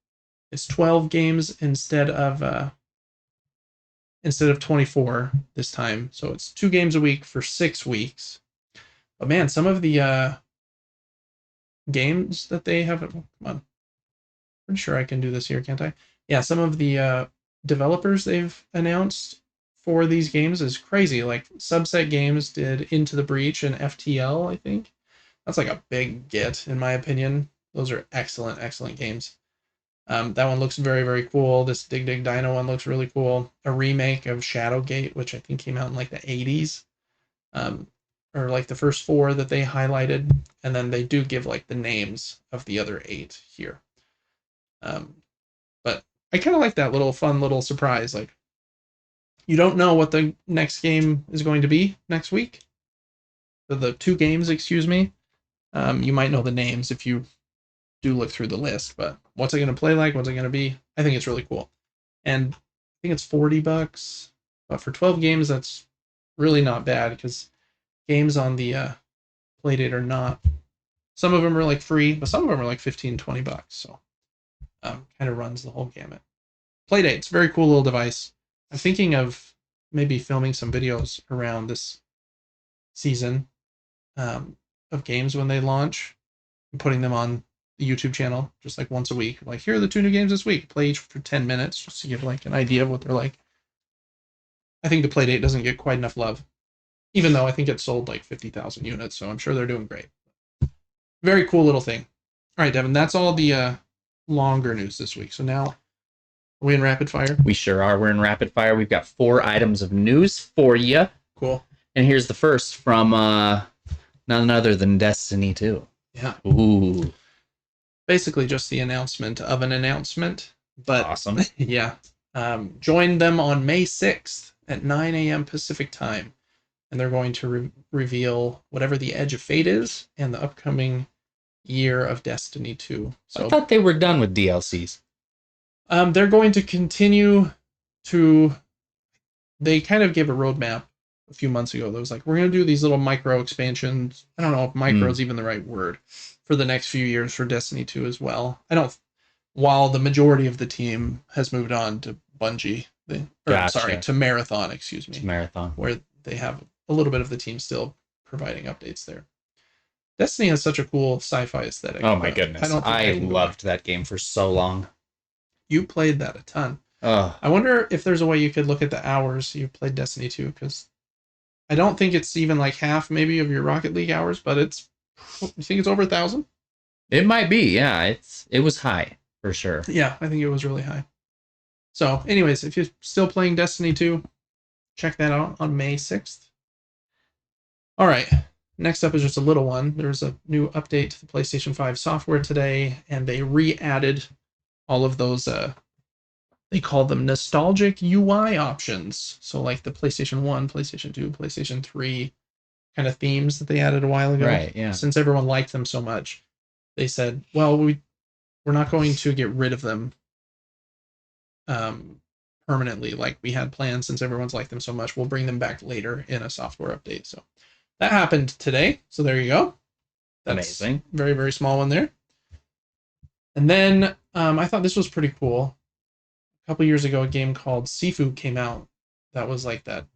It's 12 games instead of 24 this time. So it's 2 games a week for 6 weeks. But man, some of the games that they have, come on, pretty sure I can do this here, can't I? Yeah, some of the developers they've announced for these games is crazy. Like Subset Games did Into the Breach and FTL, I think. That's like a big get, in my opinion. Those are excellent, excellent games. That one looks very, very cool. This Dig Dig Dino one looks really cool. A remake of Shadowgate, which I think came out in like the 80s. Or like the first 4 that they highlighted. And then they do give like the names of the other 8 here. But I kind of like that little fun little surprise. Like, you don't know what the next game is going to be next week. The 2 games, excuse me. You might know the names if you do look through the list, but what's it going to play like? What's it going to be? I think it's really cool. And I think it's $40, but for 12 games, that's really not bad because games on the Playdate are not. Some of them are like free, but some of them are like 15, $20. So kind of runs the whole gamut. Playdate's very cool little device. I'm thinking of maybe filming some videos around this season of games when they launch and putting them on the YouTube channel just like once a week. Like, here are the 2 new games this week. Play each for 10 minutes just to give like an idea of what they're like. I think the Playdate doesn't get quite enough love, even though I think it sold like 50,000 units, so I'm sure they're doing great. Very cool little thing. All right, Devin, that's all the longer news this week. So now, are we in rapid fire? We sure are. We're in rapid fire. We've got 4 items of news for you. Cool. And here's the first from none other than Destiny 2. Yeah. Ooh. Basically just the announcement of an announcement. But awesome. Yeah. Join them on May 6th at 9 a.m. Pacific time. And they're going to reveal whatever the Edge of Fate is and the upcoming year of Destiny 2. So I thought they were done with DLCs. They're going to continue to... They kind of gave a roadmap a few months ago that was like, we're going to do these little micro expansions. I don't know if micro is even the right word for the next few years for Destiny 2 as well. While the majority of the team has moved on to Bungie, to Marathon, excuse me. Marathon. Where they have a little bit of the team still providing updates there. Destiny has such a cool sci-fi aesthetic. Oh my goodness. I loved that game for so long. You played that a ton. I wonder if there's a way you could look at the hours you played Destiny 2, because I don't think it's even like half maybe of your Rocket League hours, but you think it's over 1,000? It might be, yeah. It was high, for sure. Yeah, I think it was really high. So, anyways, if you're still playing Destiny 2, check that out on May 6th. All right, next up is just a little one. There's a new update to the PlayStation 5 software today, and they re-added all of those, they call them nostalgic UI options. So like the PlayStation 1, PlayStation 2, PlayStation 3 kind of themes that they added a while ago. Right, yeah. Since everyone liked them so much, they said, well, we're not going to get rid of them permanently like we had planned. Since everyone's liked them so much, we'll bring them back later in a software update. So that happened today. So there you go. That's amazing. Very, very small one there. And then I thought this was pretty cool. A couple years ago, a game called Sifu came out. That was like that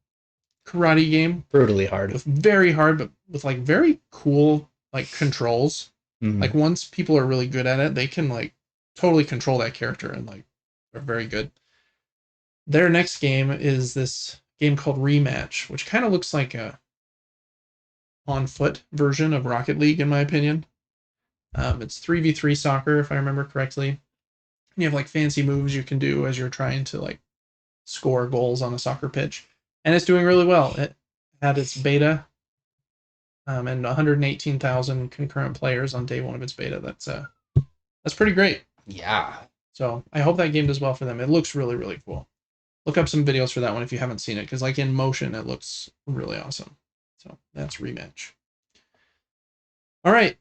karate game. Brutally hard. Very hard, but with like very cool like controls. Mm-hmm. Like once people are really good at it, they can like totally control that character and like they're very good. Their next game is this game called Rematch, which kind of looks like a on foot version of Rocket League, in my opinion. It's 3v3 soccer, if I remember correctly. And you have like fancy moves you can do as you're trying to like score goals on a soccer pitch. And it's doing really well. It had its beta and 118,000 concurrent players on day one of its beta. That's pretty great. Yeah. So I hope that game does well for them. It looks really, really cool. Look up some videos for that one if you haven't seen it, because like in motion, it looks really awesome. So that's Rematch. All right.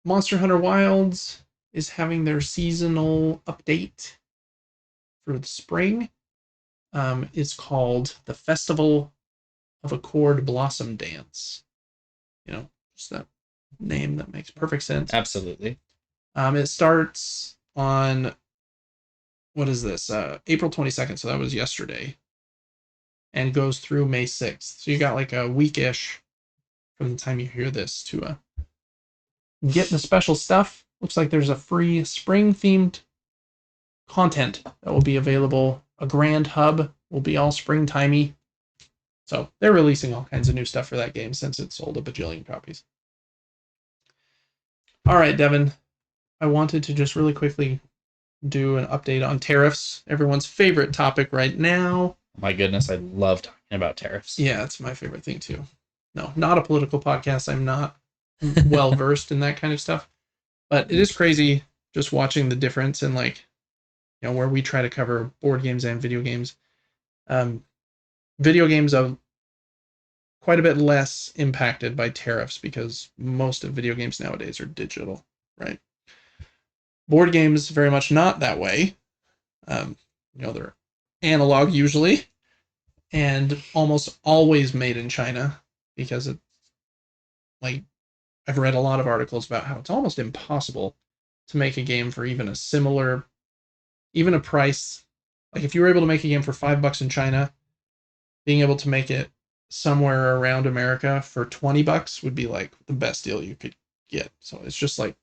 Monster Hunter Wilds is having their seasonal update for the spring. It's called the Festival of Accord Blossom Dance. You know, just that name that makes perfect sense. Absolutely. It starts on, what is this? April 22nd, so that was yesterday. And goes through May 6th. So you got like a week-ish from the time you hear this to get the special stuff. Looks like there's a free spring-themed content that will be available. A grand hub will be all springtimey. So they're releasing all kinds of new stuff for that game since it sold a bajillion copies. All right, Devin. I wanted to just really quickly do an update on tariffs. Everyone's favorite topic right now. My goodness, I love talking about tariffs. Yeah, it's my favorite thing too. No, not a political podcast. I'm not well versed in that kind of stuff. But it is crazy just watching the difference in like, you know, where we try to cover board games and video games. Video games are quite a bit less impacted by tariffs because most of video games nowadays are digital, right? Board games very much not that way. You know, they're analog usually, and almost always made in China because it, like, I've read a lot of articles about how it's almost impossible to make a game for even a similar, even a price. Like if you were able to make a game for $5 in China, being able to make it somewhere around America for $20 would be like the best deal you could get. So it's just like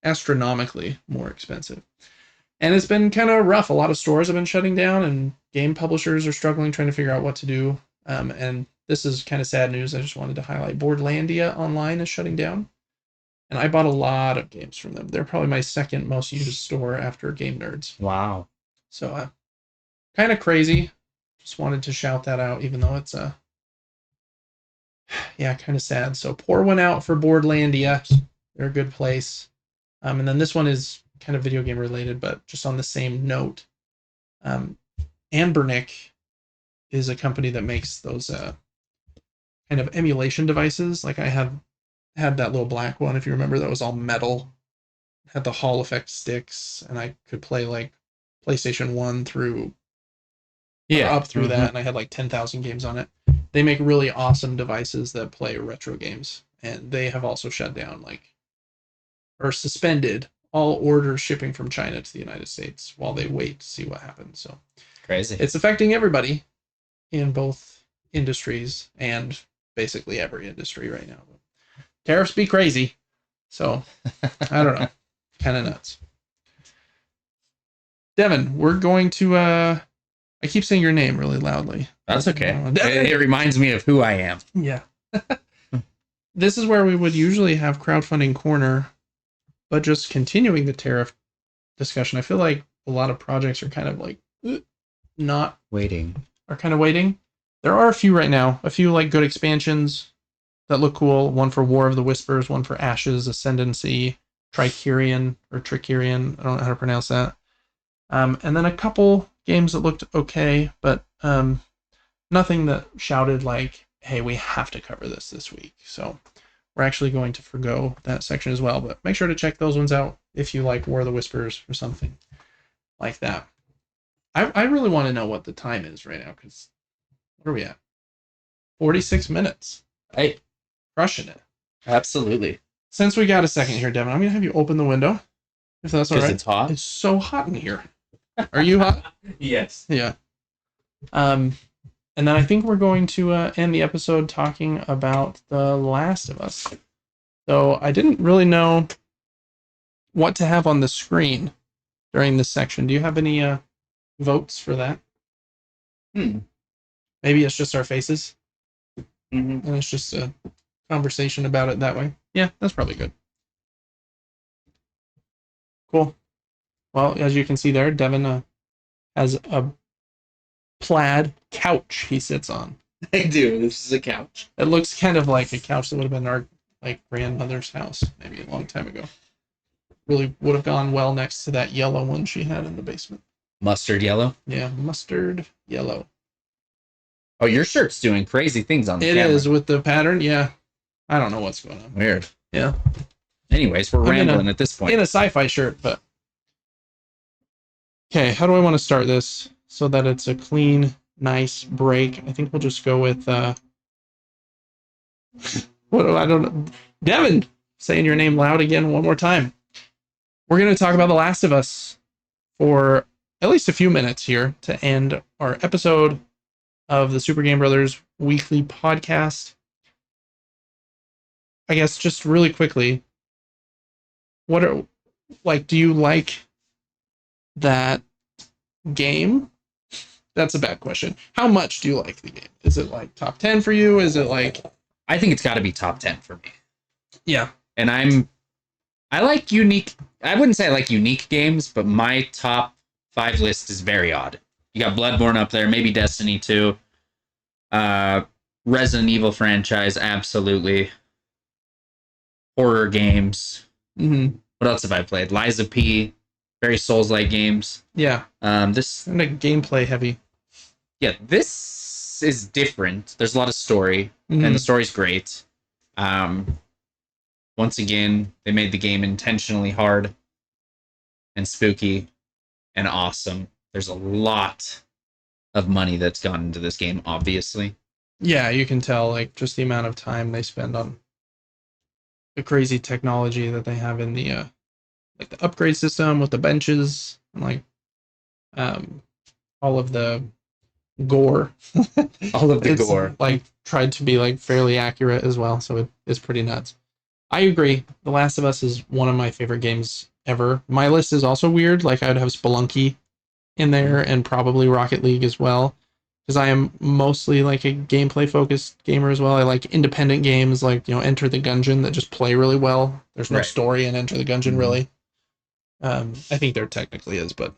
astronomically more expensive. And it's been kind of rough. A lot of stores have been shutting down, and game publishers are struggling trying to figure out what to do. And this is kind of sad news. I just wanted to highlight Boardlandia Online is shutting down. And I bought a lot of games from them. They're probably my second most used store after Game Nerds. Wow. So kind of crazy. Just wanted to shout that out, even though it's yeah, kind of sad. So pour one out for Boardlandia. They're a good place. And then this one is kind of video game related, but just on the same note. Anbernic is a company that makes those kind of emulation devices. Like I had that little black one, if you remember, that was all metal. Had the Hall effect sticks, and I could play like PlayStation 1 through up through that, and I had like 10,000 games on it. They make really awesome devices that play retro games, and they have also shut down or suspended all orders shipping from China to the United States while they wait to see what happens. So crazy. It's affecting everybody in both industries and basically every industry right now. Tariffs be crazy. So I don't know. Kind of nuts. Devin, we're going to I keep saying your name really loudly. That's okay. It reminds me of who I am. Yeah. This is where we would usually have crowdfunding corner, but just continuing the tariff discussion. I feel like a lot of projects are kind of like not waiting. Are kind of waiting. There are a few right now, a few like good expansions that look cool. One for War of the Whispers, one for Ashes, Ascendancy, Tricerion or Tricerion. I don't know how to pronounce that. And then a couple games that looked okay, but nothing that shouted like, hey, we have to cover this week. So we're actually going to forgo that section as well, but make sure to check those ones out if you like War of the Whispers or something like that. I really want to know what the time is right now, because what are we at? 46 minutes. Hey. Crushing it. Absolutely. Since we got a second here, Devin, I'm going to have you open the window, if that's all right. It's hot? It's so hot in here. Are you hot? Yes. Yeah. And then I think we're going to end the episode talking about The Last of Us. So I didn't really know what to have on the screen during this section. Do you have any votes for that? Maybe it's just our faces. And it's just a conversation about it that way. Yeah, that's probably good. Cool. Well, as you can see there, Devin has a plaid couch he sits on. I do. This is a couch. It looks kind of like a couch that would have been our grandmother's house maybe a long time ago. Really would have gone well next to that yellow one she had in the basement. Mustard yellow? Yeah, mustard yellow. Oh, your shirt's doing crazy things on the camera. It is with the pattern, yeah. I don't know what's going on. Weird. Yeah. Anyways, we're rambling at this point. In a sci-fi shirt, but... Okay, how do I want to start this so that it's a clean, nice break? I think we'll just go with... what do I don't know? Devin! Saying your name loud again one more time. We're going to talk about The Last of Us for at least a few minutes here to end our episode of the Super Game Brothers weekly podcast. I guess just really quickly, do you like that game? That's a bad question. How much do you like the game? Is it like top 10 for you? Is it like... I think it's got to be top 10 for me. Yeah. And I like unique... I wouldn't say I like unique games, but my top 5 list is very odd. You got Bloodborne up there, maybe Destiny 2. Resident Evil franchise, absolutely. Horror games. Mm-hmm. What else have I played? Lies of P. Very Souls-like games. Yeah. This kind of gameplay heavy. Yeah, this is different. There's a lot of story, and the story's great. Once again, they made the game intentionally hard and spooky and awesome. There's a lot of money that's gone into this game, obviously. Yeah, you can tell like just the amount of time they spend on the crazy technology that they have in the like the upgrade system with the benches and like um all of the gore. All of the It's gore. like tried to be like fairly accurate as well, so it's pretty nuts. I agree. The Last of Us is one of my favorite games ever. My list is also weird. Like I'd have Spelunky in there and probably Rocket League as well. Because I am mostly like a gameplay focused gamer as well. I like independent games like, Enter the Gungeon that just play really well. There's no Right. story in Enter the Gungeon really. I think there technically is, but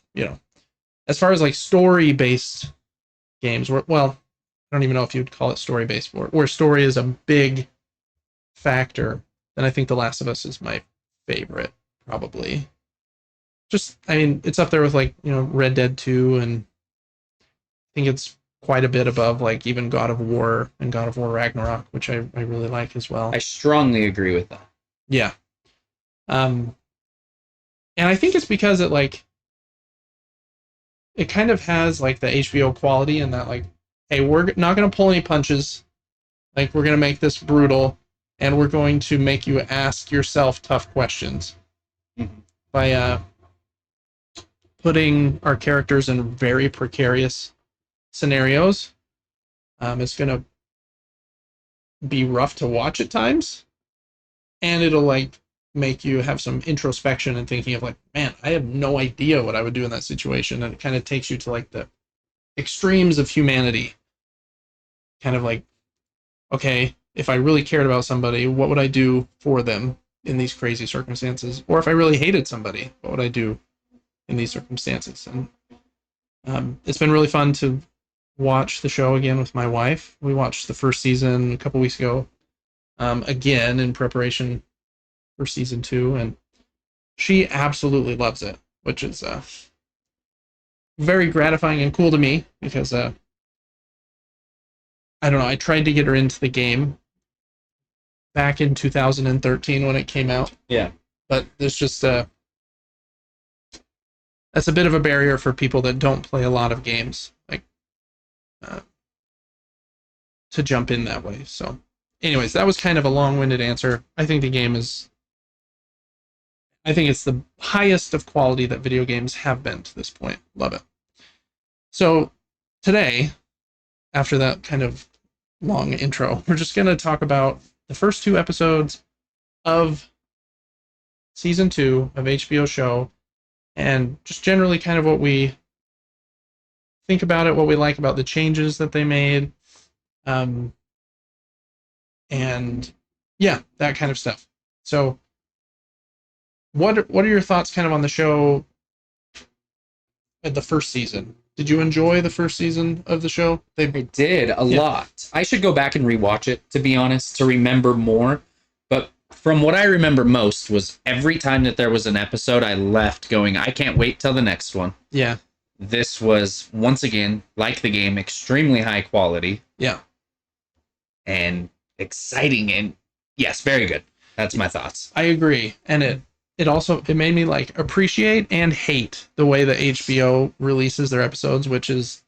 as far as like story based games, well, I don't even know if you'd call it story based, where story is a big factor, then I think The Last of Us is my favorite, probably. Just, I mean, it's up there with like, Red Dead 2, and I think it's quite a bit above like even God of War and God of War Ragnarok, which I really like as well. I strongly agree with that. Yeah. And I think it's because it kind of has like the HBO quality in that like, hey, we're not going to pull any punches. Like we're going to make this brutal, and we're going to make you ask yourself tough questions by putting our characters in very precarious scenarios. It's going to be rough to watch at times, and it'll like make you have some introspection and thinking of like, man, I have no idea what I would do in that situation, and it kind of takes you to like the extremes of humanity. Kind of like, okay, if I really cared about somebody, what would I do for them in these crazy circumstances? Or if I really hated somebody, what would I do in these circumstances? And it's been really fun to watch the show again with my wife. We watched the first season a couple weeks ago, again in preparation for season 2, and she absolutely loves it, which is very gratifying and cool to me because I don't know, I tried to get her into the game back in 2013 when it came out. Yeah. But there's just that's a bit of a barrier for people that don't play a lot of games, like to jump in that way. So anyways, that was kind of a long-winded answer. I think it's the highest of quality that video games have been to this point. Love it. So today, after that kind of long intro, we're just going to talk about the first 2 episodes of season 2 of HBO show, and just generally kind of what we think about it, what we like about the changes that they made, and yeah, that kind of stuff. So what are your thoughts kind of on the show at the first season? Did you enjoy the first season of the show? I did a lot. I should go back and rewatch it, to be honest, to remember more. But from what I remember most was every time that there was an episode, I left going, I can't wait till the next one. Yeah. This was, once again, like the game, extremely high quality. Yeah. And exciting, and yes, very good. That's my thoughts. I agree. And it made me like appreciate and hate the way that HBO releases their episodes, which is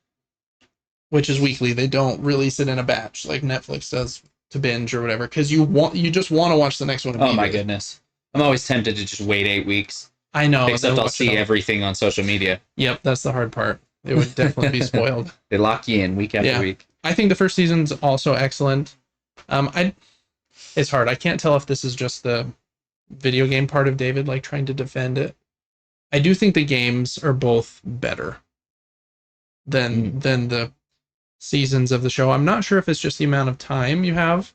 weekly. They don't release it in a batch like Netflix does to binge or whatever, because you just want to watch the next one. Oh my goodness. I'm always tempted to just wait 8 weeks. I know. Except I'll see everything on social media. Yep, that's the hard part. It would definitely be spoiled. They lock you in week after week. I think the first season's also excellent. It's hard. I can't tell if this is just the video game part of David like trying to defend it. I do think the games are both better than the seasons of the show. I'm not sure if it's just the amount of time you have.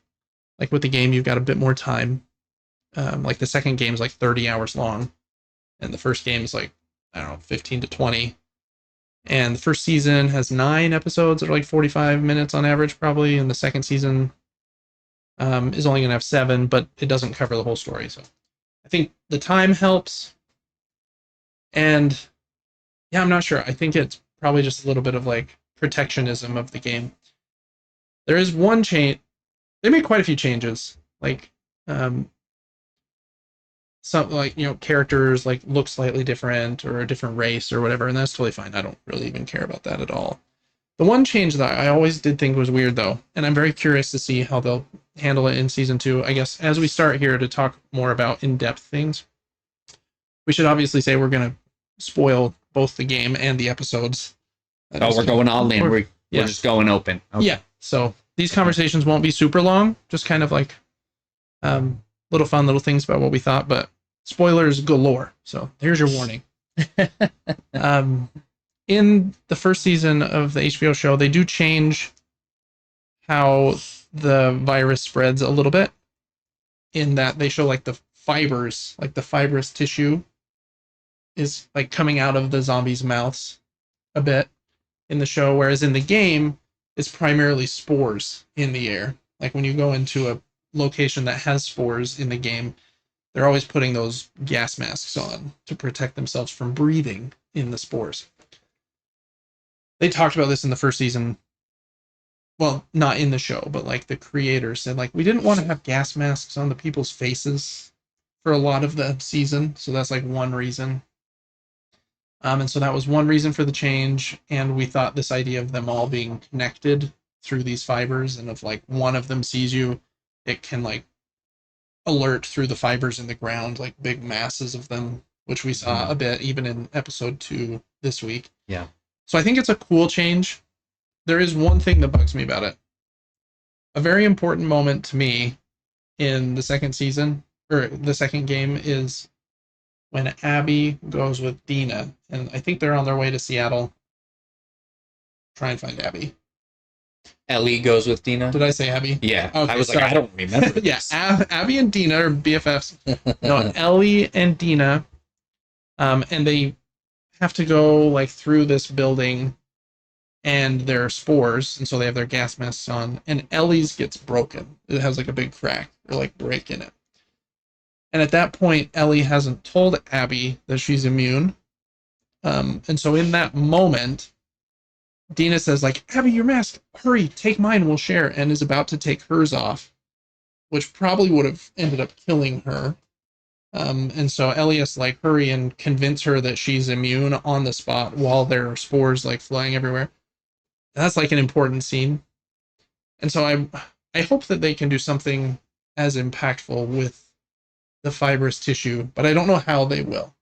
Like with the game, you've got a bit more time. Like the second game's like 30 hours long, and the first game's like, I don't know, 15 to 20. And the first season has 9 episodes that are like 45 minutes on average, probably. And the second season is only going to have 7, but it doesn't cover the whole story. So I think the time helps. And yeah, I'm not sure. I think it's probably just a little bit of like protectionism of the game. There is one change. They made quite a few changes. Like, some like, characters like look slightly different or a different race or whatever, and that's totally fine. I don't really even care about that at all. The one change that I always did think was weird, though, and I'm very curious to see how they'll handle it in season 2. I guess as we start here to talk more about in-depth things, we should obviously say we're going to spoil both the game and the episodes. We're going all in. We're just going open. Okay. Yeah. So these conversations won't be super long, just kind of like little fun little things about what we thought, but spoilers galore. So here's your warning. In the first season of the HBO show, they do change how the virus spreads a little bit, in that they show like the fibers, like the fibrous tissue is like coming out of the zombies' mouths a bit in the show, whereas in the game, it's primarily spores in the air. Like when you go into a location that has spores in the game, they're always putting those gas masks on to protect themselves from breathing in the spores. They talked about this in the first season. Well, not in the show, but like the creators said, like, we didn't want to have gas masks on the people's faces for a lot of the season. So that's like one reason. And so that was one reason for the change. And we thought this idea of them all being connected through these fibers, and if like one of them sees you, it can like alert through the fibers in the ground, like big masses of them, which we saw a bit even in episode 2 this week. Yeah. So I think it's a cool change. There is one thing that bugs me about it. A very important moment to me in the second season, or the second game, is when Abby goes with Dina, and I think they're on their way to Seattle. Try and find Abby. Ellie goes with Dina. Did I say Abby? Yeah. Okay, I was sorry. like, I don't remember. Yeah, Abby and Dina are BFFs. No, Ellie and Dina, and they have to go like through this building, and there are spores, and so they have their gas masks on, and Ellie's gets broken. It has like a big crack or like break in it. And at that point, Ellie hasn't told Abby that she's immune. And so in that moment, Dina says, like, Abby, your mask, hurry, take mine, we'll share, and is about to take hers off, which probably would have ended up killing her. And so Ellie has to like hurry and convince her that she's immune on the spot while there are spores like flying everywhere. That's like an important scene. And so I hope that they can do something as impactful with the fibrous tissue, but I don't know how they will.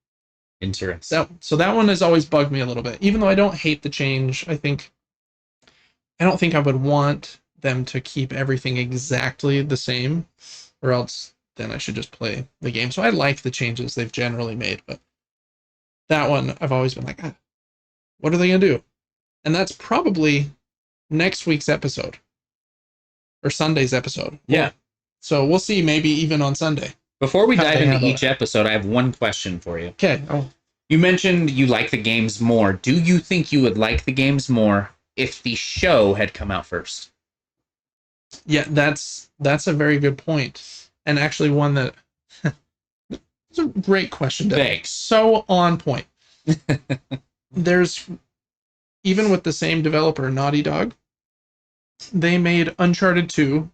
Interesting. So that one has always bugged me a little bit. Even though I don't hate the change, I don't think I would want them to keep everything exactly the same, or else then I should just play the game. So I like the changes they've generally made, but that one I've always been like, what are they going to do? And that's probably next week's episode, or Sunday's episode. Yeah. So we'll see, maybe even on Sunday. Before we dive into each episode, I have one question for you. Okay. You mentioned you like the games more. Do you think you would like the games more if the show had come out first? Yeah, that's a very good point. And actually one that it's a great question. Thanks. So on point. There's, even with the same developer, Naughty Dog, they made Uncharted 2,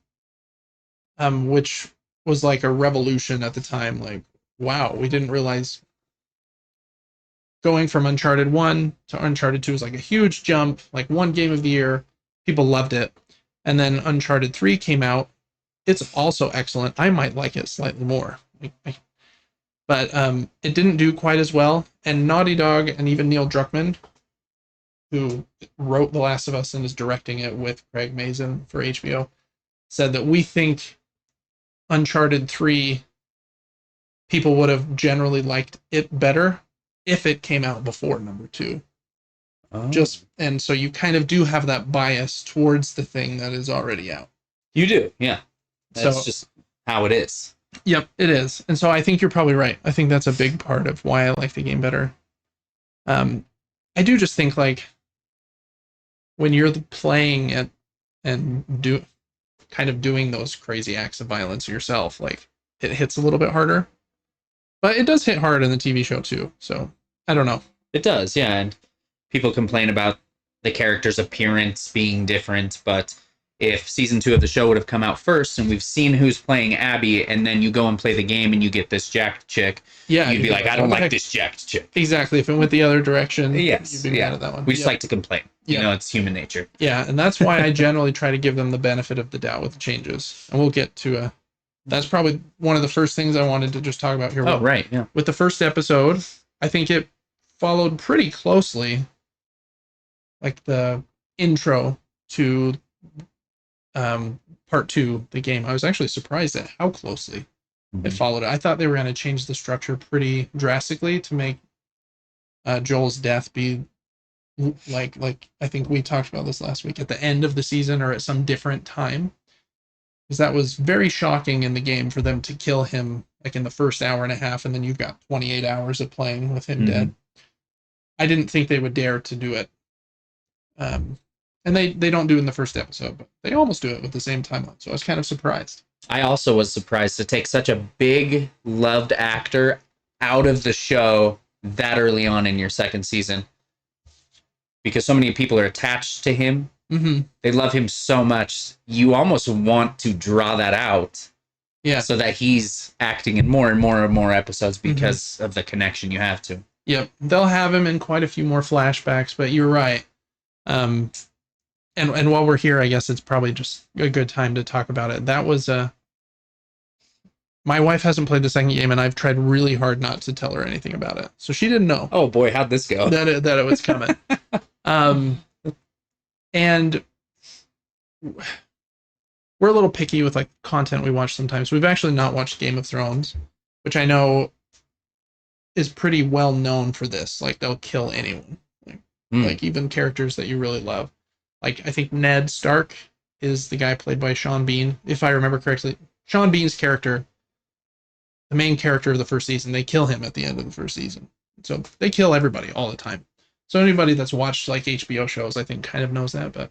which was like a revolution at the time. Like, wow, we didn't realize going from Uncharted 1 to Uncharted 2 was like a huge jump, like one game of the year. People loved it. And then Uncharted 3 came out. It's also excellent. I might like it slightly more. But it didn't do quite as well. And Naughty Dog and even Neil Druckmann, who wrote The Last of Us and is directing it with Craig Mazin for HBO, said that we think Uncharted 3, people would have generally liked it better if it came out before number 2. Oh. And so you kind of do have that bias towards the thing that is already out. You do, yeah. That's just how it is. Yep, it is. And so I think you're probably right. I think that's a big part of why I like the game better. I do just think, like, when you're playing it and doing those crazy acts of violence yourself, like, it hits a little bit harder. But it does hit hard in the TV show too. So I don't know. It does, yeah. And people complain about the character's appearance being different, but if season 2 of the show would have come out first and we've seen who's playing Abby, and then you go and play the game and you get this jacked chick, you'd be like, I don't like this jacked chick. Exactly. If it went the other direction, yes, you'd be mad at that one. We just like to complain. You know, it's human nature. Yeah, and that's why I generally try to give them the benefit of the doubt with the changes. And we'll get to that's probably one of the first things I wanted to just talk about here. Oh, right, yeah. With the first episode, I think it followed pretty closely, like the intro to part 2, the game. I was actually surprised at how closely it followed it. I thought they were going to change the structure pretty drastically to make Joel's death be like I think we talked about this last week, at the end of the season or at some different time. Because that was very shocking in the game for them to kill him like in the first hour and a half, and then you've got 28 hours of playing with him dead. I didn't think they would dare to do it. And they don't do it in the first episode, but they almost do it with the same timeline. So I was kind of surprised. I also was surprised to take such a big, loved actor out of the show that early on in your second season. Because so many people are attached to him. Mm-hmm. They love him so much. You almost want to draw that out. Yeah. So that he's acting in more and more and more episodes because of the connection you have to. Yep. They'll have him in quite a few more flashbacks, but you're right. And while we're here, I guess it's probably just a good time to talk about it. That was my wife hasn't played the second game, and I've tried really hard not to tell her anything about it. So she didn't know. Oh boy, how'd this go? That it was coming. And we're a little picky with like content we watch sometimes. We've actually not watched Game of Thrones, which I know is pretty well known for this. Like they'll kill anyone, like even characters that you really love. Like I think Ned Stark is the guy played by Sean Bean, if I remember correctly. Sean Bean's character, the main character of the first season, they kill him at the end of the first season. So they kill everybody all the time. So anybody that's watched like HBO shows, I think, kind of knows that. But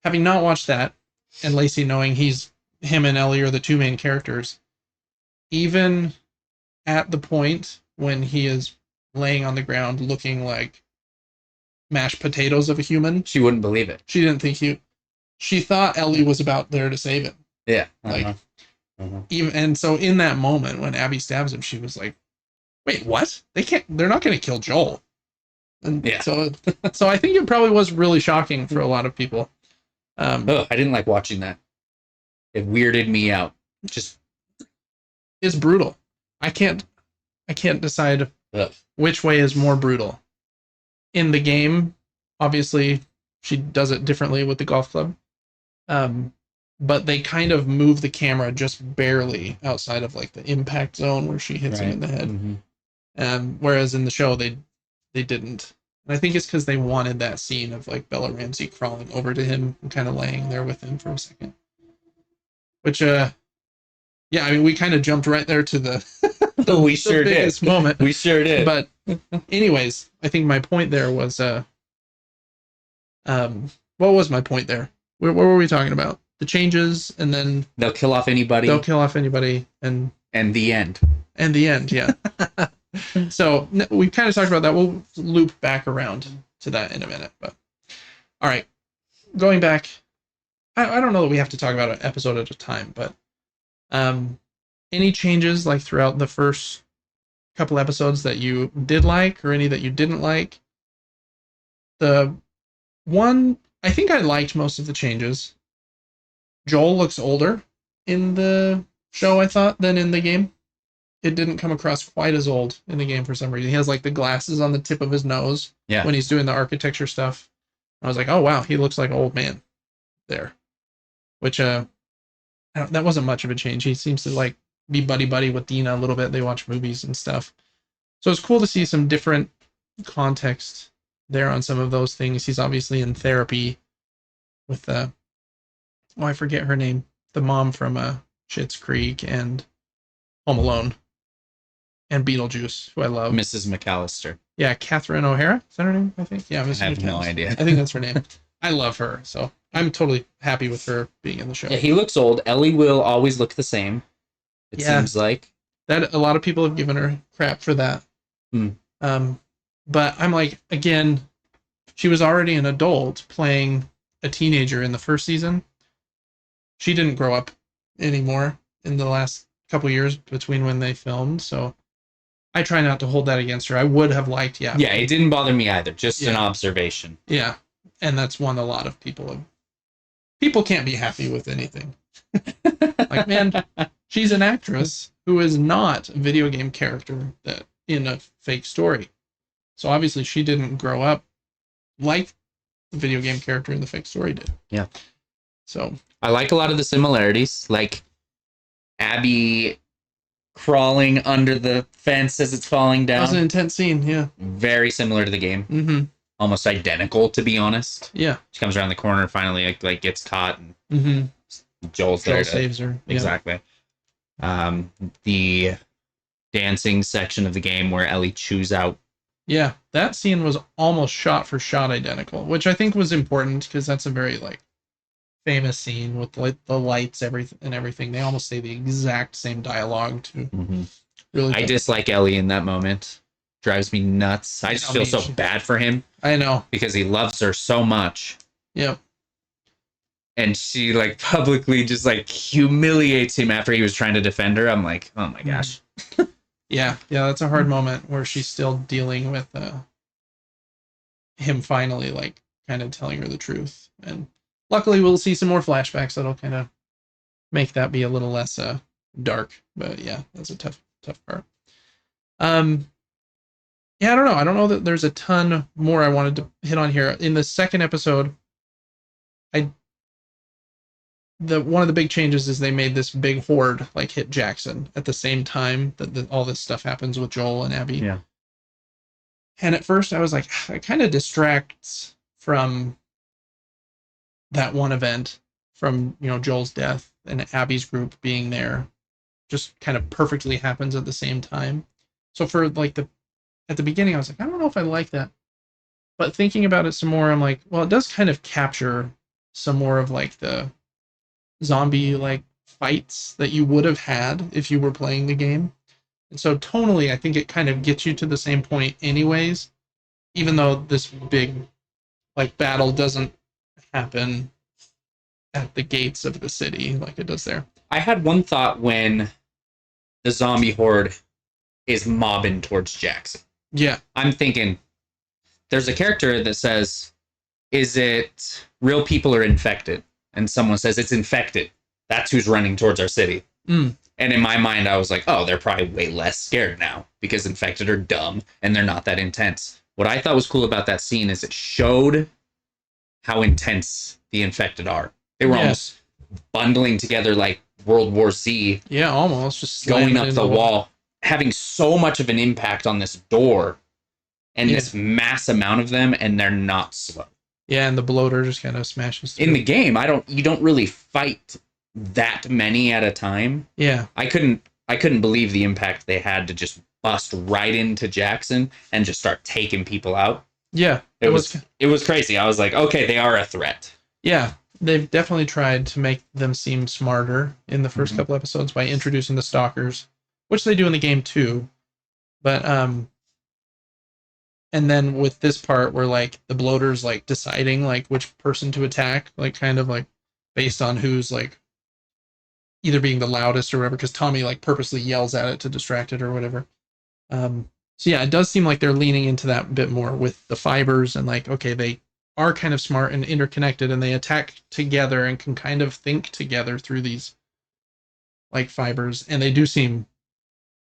having not watched that, and Lacey knowing him and Ellie are the two main characters, even at the point when he is laying on the ground looking like mashed potatoes of a human, she wouldn't believe it. She didn't think she thought Ellie was about there to save him. Yeah. Even, and so in that moment when Abby stabs him, she was like, wait, what? They're not going to kill Joel. And so I think it probably was really shocking for a lot of people. I didn't like watching that. It weirded me out. It's brutal. I can't decide which way is more brutal. In the game, obviously, she does it differently with the golf club. But they kind of move the camera just barely outside of like the impact zone where she hits him in the head. Whereas in the show, they didn't. And I think it's because they wanted that scene of like Bella Ramsey crawling over to him and kind of laying there with him for a second. Which, I mean, we kind of jumped right there to the we sure did moment. We sure did. But anyways, I think my point there was, what was my point there? What were we talking about? The changes, and then they'll kill off anybody. And the end. And the end, yeah. So we kind of talked about that. We'll loop back around to that in a minute. But all right, going back, I don't know that we have to talk about an episode at a time, but any changes like throughout the first couple episodes that you did like, or any that you didn't like? The one, I think I liked most of the changes. Joel looks older in the show, I thought, than in the game. It didn't come across quite as old in the game for some reason. He has like the glasses on the tip of his nose when he's doing the architecture stuff. I was like, oh wow, he looks like an old man there. Which that wasn't much of a change. He seems to like be buddy with Dina a little bit. They watch movies and stuff. So it's cool to see some different context there on some of those things. He's obviously in therapy with I forget her name. The mom from Schitt's Creek and Home Alone. And Beetlejuice, who I love. Mrs. McAllister. Yeah, Catherine O'Hara. Is that her name? I think. Yeah, Mrs. I have McAllister. no idea. I think that's her name. I love her, so I'm totally happy with her being in the show. Yeah, he looks old. Ellie will always look the same. It seems like that. A lot of people have given her crap for that. But I'm like, again, she was already an adult playing a teenager in the first season. she didn't grow up anymore in the last couple years between when they filmed, so I try not to hold that against her. I would have liked, yeah. Yeah, it didn't bother me either. Just an Yeah. observation. Yeah, and that's one a lot of people can't be happy with anything. Like, man, she's an actress who is not a video game character that in a fake story. So obviously she didn't grow up like the video game character in the fake story did. Yeah. So I like a lot of the similarities, like Abby crawling under the fence as it's falling that was an down. intense scene, yeah. Very similar to the game. Mm-hmm. Almost identical, to be honest. Yeah. She comes around the corner, finally like gets caught, and Joel Joel's there to saves her. Yeah. exactly. The dancing section of the game where Ellie chews out. Yeah, that scene was almost shot for shot identical, which I think was important because that's a very like famous scene with like the lights, everything. They almost say the exact same dialogue too. Mm-hmm. Really, I dislike Ellie in that moment. Drives me nuts. I just feel so bad for him. I know, because he loves her so much. Yep. And she like publicly just like humiliates him after he was trying to defend her. I'm like, oh my gosh. Yeah, that's a hard moment where she's still dealing with him finally like kind of telling her the truth. And luckily we'll see some more flashbacks that'll kind of make that be a little less dark. But yeah, that's a tough part. Yeah, I don't know. I don't know that there's a ton more I wanted to hit on here. In the second episode, one of the big changes is they made this big horde like hit Jackson at the same time that all this stuff happens with Joel and Abby. Yeah. And at first I was like, it kind of distracts from that one event, from Joel's death and Abby's group being there. Just kind of perfectly happens at the same time. So for like at the beginning I was like, I don't know if I like that. But thinking about it some more, I'm like, well, it does kind of capture some more of like the zombie like fights that you would have had if you were playing the game. And so tonally I think it kind of gets you to the same point anyways, even though this big like battle doesn't happen at the gates of the city like it does there. I had one thought when the zombie horde is mobbing towards Jackson. Yeah. I'm thinking there's a character that says, is it real people or infected? And someone says it's infected. That's who's running towards our city. And in my mind, I was like, oh, they're probably way less scared now because infected are dumb and they're not that intense. What I thought was cool about that scene is it showed how intense the infected are. They were almost bundling together like World War Z. Yeah, almost. Just going up the wall, having so much of an impact on this door and this mass amount of them, and they're not slow. Yeah, and the bloater just kind of smashes through. In the game, you don't really fight that many at a time. Yeah. I couldn't believe the impact they had to just bust right into Jackson and just start taking people out. Yeah. It was crazy. I was like, okay, they are a threat. Yeah. They've definitely tried to make them seem smarter in the first couple episodes by introducing the stalkers, which they do in the game too. But and then with this part where like the bloater's like deciding like which person to attack, like kind of like based on who's like either being the loudest or whatever, because Tommy like purposely yells at it to distract it or whatever. So yeah, it does seem like they're leaning into that a bit more with the fibers and like, okay, they are kind of smart and interconnected and they attack together and can kind of think together through these like fibers, and they do seem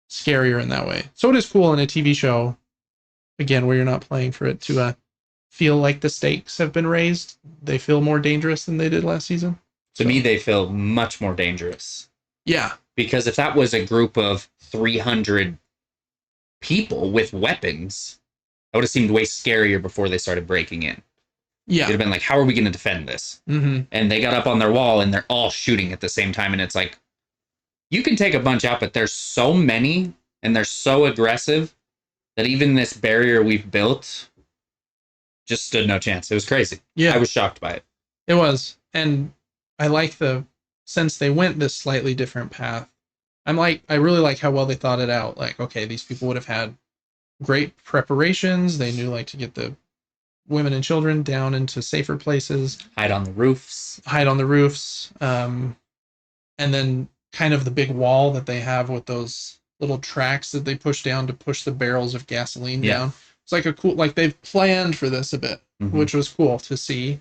scarier in that way. So it is cool in a TV show, again, where you're not playing for it to feel like the stakes have been raised. They feel more dangerous than they did last season. To me, they feel much more dangerous. Yeah. Because if that was a group of 300 people with weapons, that would have seemed way scarier before they started breaking in. Yeah. It'd have been like, how are we going to defend this? Mm-hmm. And they got up on their wall and they're all shooting at the same time. And it's like, you can take a bunch out, but there's so many and they're so aggressive that even this barrier we've built just stood no chance. It was crazy. Yeah. I was shocked by it. It was. And I like since they went this slightly different path, I really like how well they thought it out. Like, okay, these people would have had great preparations. They knew like to get the women and children down into safer places. Hide on the roofs. and then kind of the big wall that they have with those little tracks that they push down to push the barrels of gasoline down. It's like a cool, like they've planned for this a bit, which was cool to see.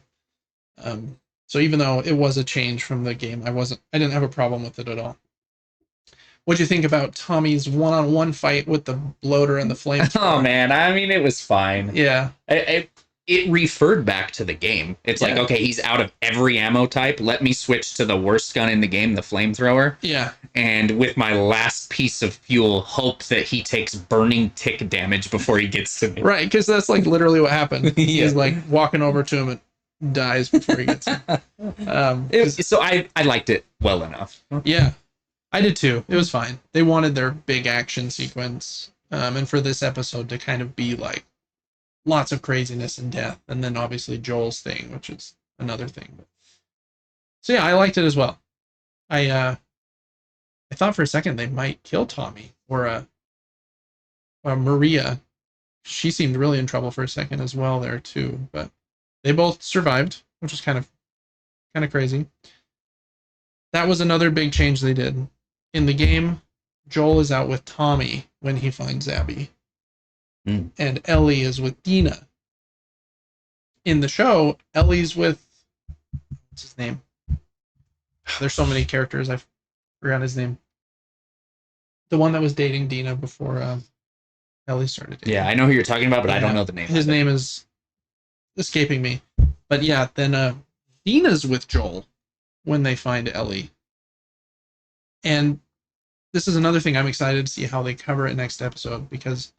So even though it was a change from the game, I didn't have a problem with it at all. What'd you think about Tommy's one-on-one fight with the bloater and the flamethrower? Oh man, I mean, it was fine. Yeah. It referred back to the game. It's like, okay, he's out of every ammo type. Let me switch to the worst gun in the game, the flamethrower. Yeah. And with my last piece of fuel, hope that he takes burning tick damage before he gets to me. Right, because that's like literally what happened. He's like walking over to him and dies before he gets him. So I liked it well enough. Yeah, I did too. It was fine. They wanted their big action sequence, and for this episode to kind of be like lots of craziness and death, and then obviously Joel's thing, which is another thing. So yeah, I liked it as well. I thought for a second they might kill Tommy or Maria. She seemed really in trouble for a second as well there too, but they both survived, which is kind of crazy. That was another big change they did. In the game, Joel is out with Tommy when he finds Abby. And Ellie is with Dina. In the show, Ellie's with, what's his name? There's so many characters, I forgot his name. The one that was dating Dina before Ellie started dating. Yeah, I know who you're talking about, but I don't know the name. His name is escaping me. But yeah, then Dina's with Joel when they find Ellie. And this is another thing I'm excited to see how they cover it next episode, because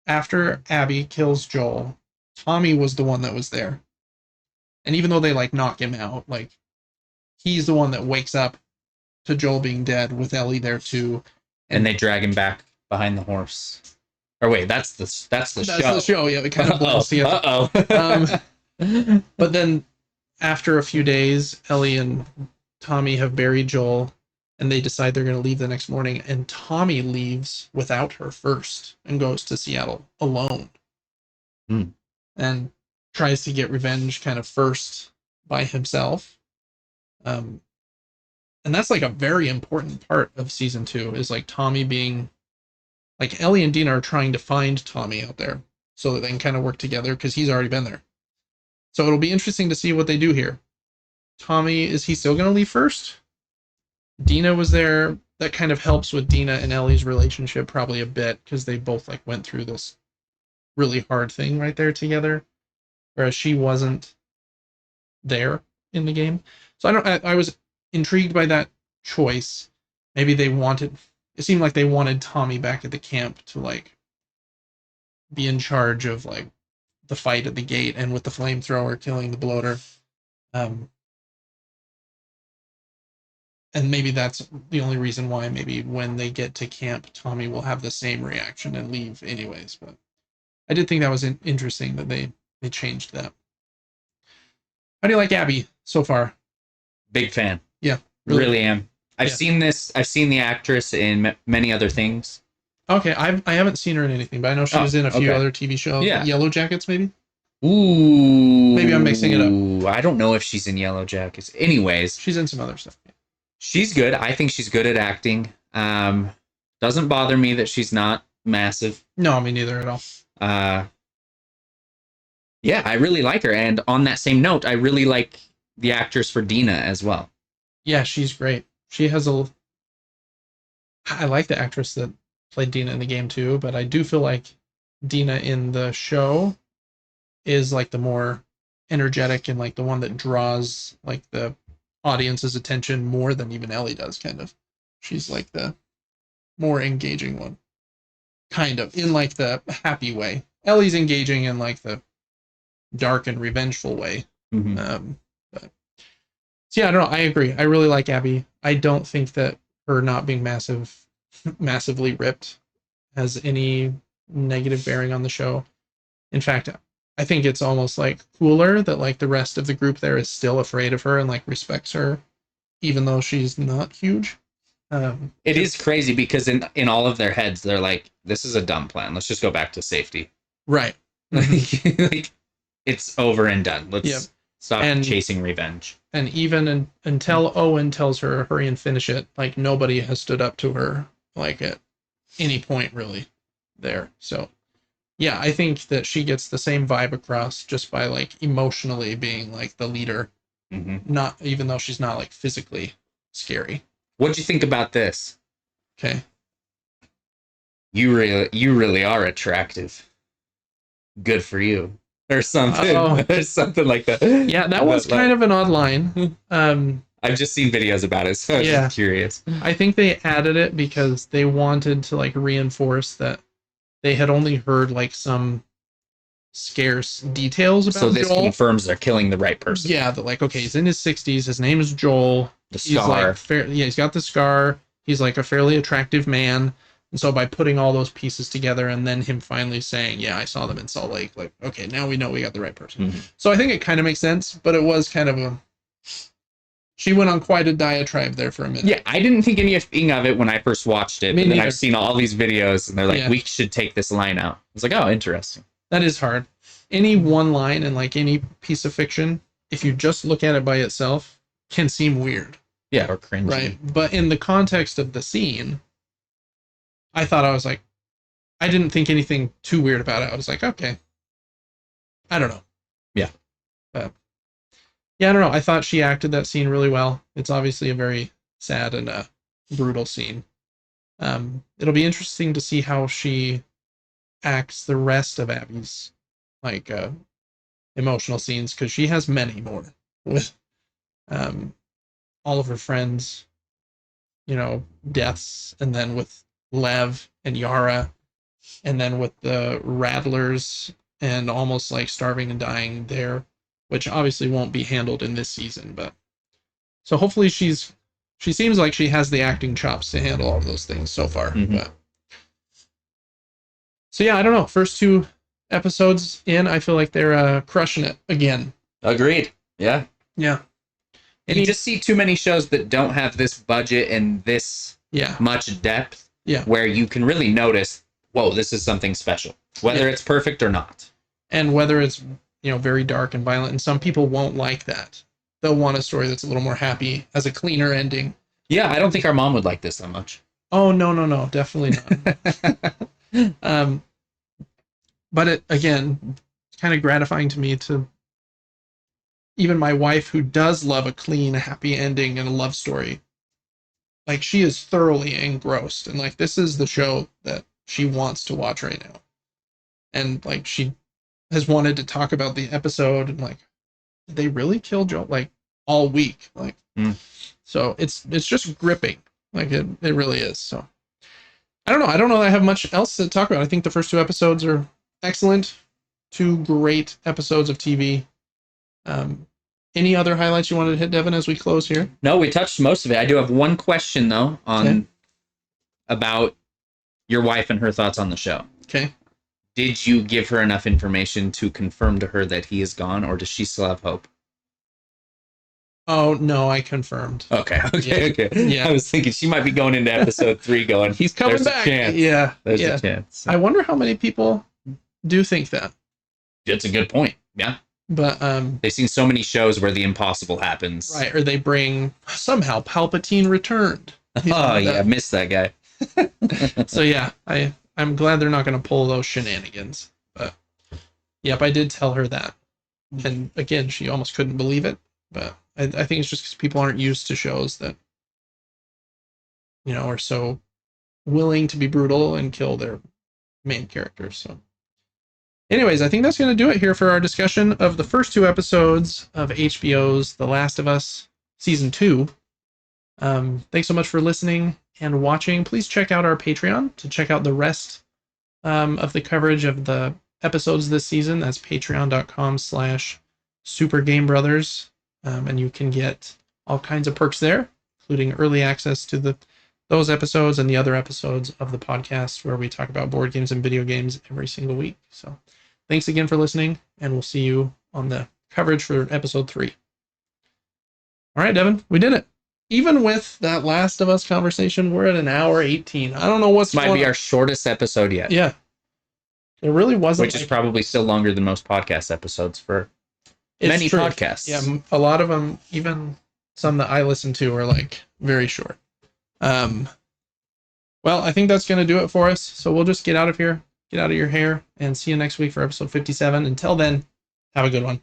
after Abby kills Joel, Tommy was the one that was there. And even though they like knock him out, like he's the one that wakes up to Joel being dead with Ellie there too. And they drag him back behind the horse. Or wait, that's the show. That's the show. Yeah, it kind of blends together. But then after a few days, Ellie and Tommy have buried Joel, and they decide they're going to leave the next morning, and Tommy leaves without her first and goes to Seattle alone. And tries to get revenge kind of first by himself. And that's like a very important part of season 2, is like Tommy being, like Ellie and Dina are trying to find Tommy out there so that they can kind of work together, because he's already been there. So it'll be interesting to see what they do here. Tommy, is he still going to leave first? Dina was there. That kind of helps with Dina and Ellie's relationship probably a bit, because they both like went through this really hard thing right there together, whereas she wasn't there in the game. So I was intrigued by that choice. Maybe it seemed like they wanted Tommy back at the camp to like be in charge of like the fight at the gate and with the flamethrower killing the bloater. And maybe that's the only reason why maybe when they get to camp, Tommy will have the same reaction and leave anyways. But I did think that was interesting that they changed that. How do you like Abby so far? Big fan. Yeah. Really am. I've seen the actress in many other things. Okay, I haven't seen her in anything, but I know she was in a few other TV shows. Yeah. Yellow Jackets, maybe? Ooh. Maybe I'm mixing it up. I don't know if she's in Yellow Jackets. Anyways. She's in some other stuff. She's good. I think she's good at acting. Doesn't bother me that she's not massive. No, me neither at all. Yeah, I really like her. And on that same note, I really like the actress for Dina as well. Yeah, she's great. I like the actress that played Dina in the game too, but I do feel like Dina in the show is like the more energetic and like the one that draws like the audience's attention more than even Ellie does, kind of. She's like the more engaging one, kind of, in like the happy way. Ellie's engaging in like the dark and revengeful way. So yeah, I don't know. I agree. I really like Abby. I don't think that her not being massively ripped has any negative bearing on the show. In fact, I think it's almost like cooler that like the rest of the group there is still afraid of her and like respects her, even though she's not huge. It is crazy because in all of their heads, they're like, this is a dumb plan. Let's just go back to safety. Right. Like, it's over and done. Stop And- chasing revenge. And even until Owen tells her, hurry and finish it, like nobody has stood up to her, like at any point really there. So yeah, I think that she gets the same vibe across just by like emotionally being like the leader, not even though she's not like physically scary. What'd you think about this? Okay. You really are attractive. Good for you. Or something. Oh. Or something like that. Yeah, that was kind of an odd line. I've just seen videos about it, so I was just curious. I think they added it because they wanted to like reinforce that they had only heard like some scarce details about So this Joel. confirms they're killing the right person. Yeah, that like, okay, he's in his 60s, his name is Joel. The He's scar. like he's got the scar. He's like a fairly attractive man. And so by putting all those pieces together and then him finally saying, yeah, I saw them in Salt Lake, like, okay, now we know we got the right person. So I think it kind of makes sense, but it was kind of she went on quite a diatribe there for a minute. Yeah, I didn't think anything of it when I first watched it. Me And then neither. I've seen all these videos and they're like, we should take this line out. I was like, oh, interesting. That is hard. Any one line in like any piece of fiction, if you just look at it by itself, can seem weird. Yeah, or cringy. Right. But in the context of the scene, I was like, I didn't think anything too weird about it. I was like, okay. I don't know. Yeah. But yeah, I don't know. I thought she acted that scene really well. It's obviously a very sad and brutal scene. It'll be interesting to see how she acts the rest of Abby's like emotional scenes, because she has many more with all of her friends, deaths, and then with Lev and Yara, and then with the Rattlers and almost like starving and dying there, which obviously won't be handled in this season. But so hopefully she seems like she has the acting chops to handle all of those things so far. But so yeah, I don't know. First 2 episodes in, I feel like they're crushing it again. Agreed. Yeah. Yeah. And you just see too many shows that don't have this budget and this much depth where you can really notice, whoa, this is something special, whether it's perfect or not. And whether it's, very dark and violent. And some people won't like that. They'll want a story that's a little more happy, has a cleaner ending. Yeah, I don't think our mom would like this that much. Oh, no, definitely not. But it, again, it's kind of gratifying to me to even my wife, who does love a clean, happy ending and a love story, like she is thoroughly engrossed, and like this is the show that she wants to watch right now. And like she has wanted to talk about the episode and like, did they really kill Joe? Like all week, like so it's just gripping, like it really is. So I don't know that I have much else to talk about. I think the first 2 episodes are excellent, 2 great episodes of TV. Any other highlights you wanted to hit, Devin, as we close here? No, we touched most of it. I do have one question though about your wife and her thoughts on the show. Okay. Did you give her enough information to confirm to her that he is gone, or does she still have hope? Oh, no, I confirmed. Okay. Yeah. I was thinking she might be going into episode 3 going, he's coming back. Yeah. There's a chance. I wonder how many people do think that. That's a good point. Yeah. But they've seen so many shows where the impossible happens. Right, or they bring somehow Palpatine returned. Oh yeah, I missed that guy. So yeah, I'm glad they're not going to pull those shenanigans. But yep, I did tell her that, and again, she almost couldn't believe it. But I think it's just because people aren't used to shows that are so willing to be brutal and kill their main characters. So. Anyways, I think that's going to do it here for our discussion of the first 2 episodes of HBO's The Last of Us Season 2. Thanks so much for listening and watching. Please check out our Patreon to check out the rest of the coverage of the episodes this season. That's patreon.com/supergamebrothers. And you can get all kinds of perks there, including early access to those episodes and the other episodes of the podcast where we talk about board games and video games every single week. So thanks again for listening, and we'll see you on the coverage for episode 3. All right, Devin, we did it. Even with that Last of Us conversation, we're at an hour 18. I don't know what's might be our shortest episode yet. Yeah. It really wasn't. Which is probably still longer than most podcast episodes for It's many true. podcasts. Yeah, a lot of them, even some that I listen to, are like very short. Well, I think that's going to do it for us. So we'll just get out of here, get out of your hair, and see you next week for episode 57. Until then, have a good one.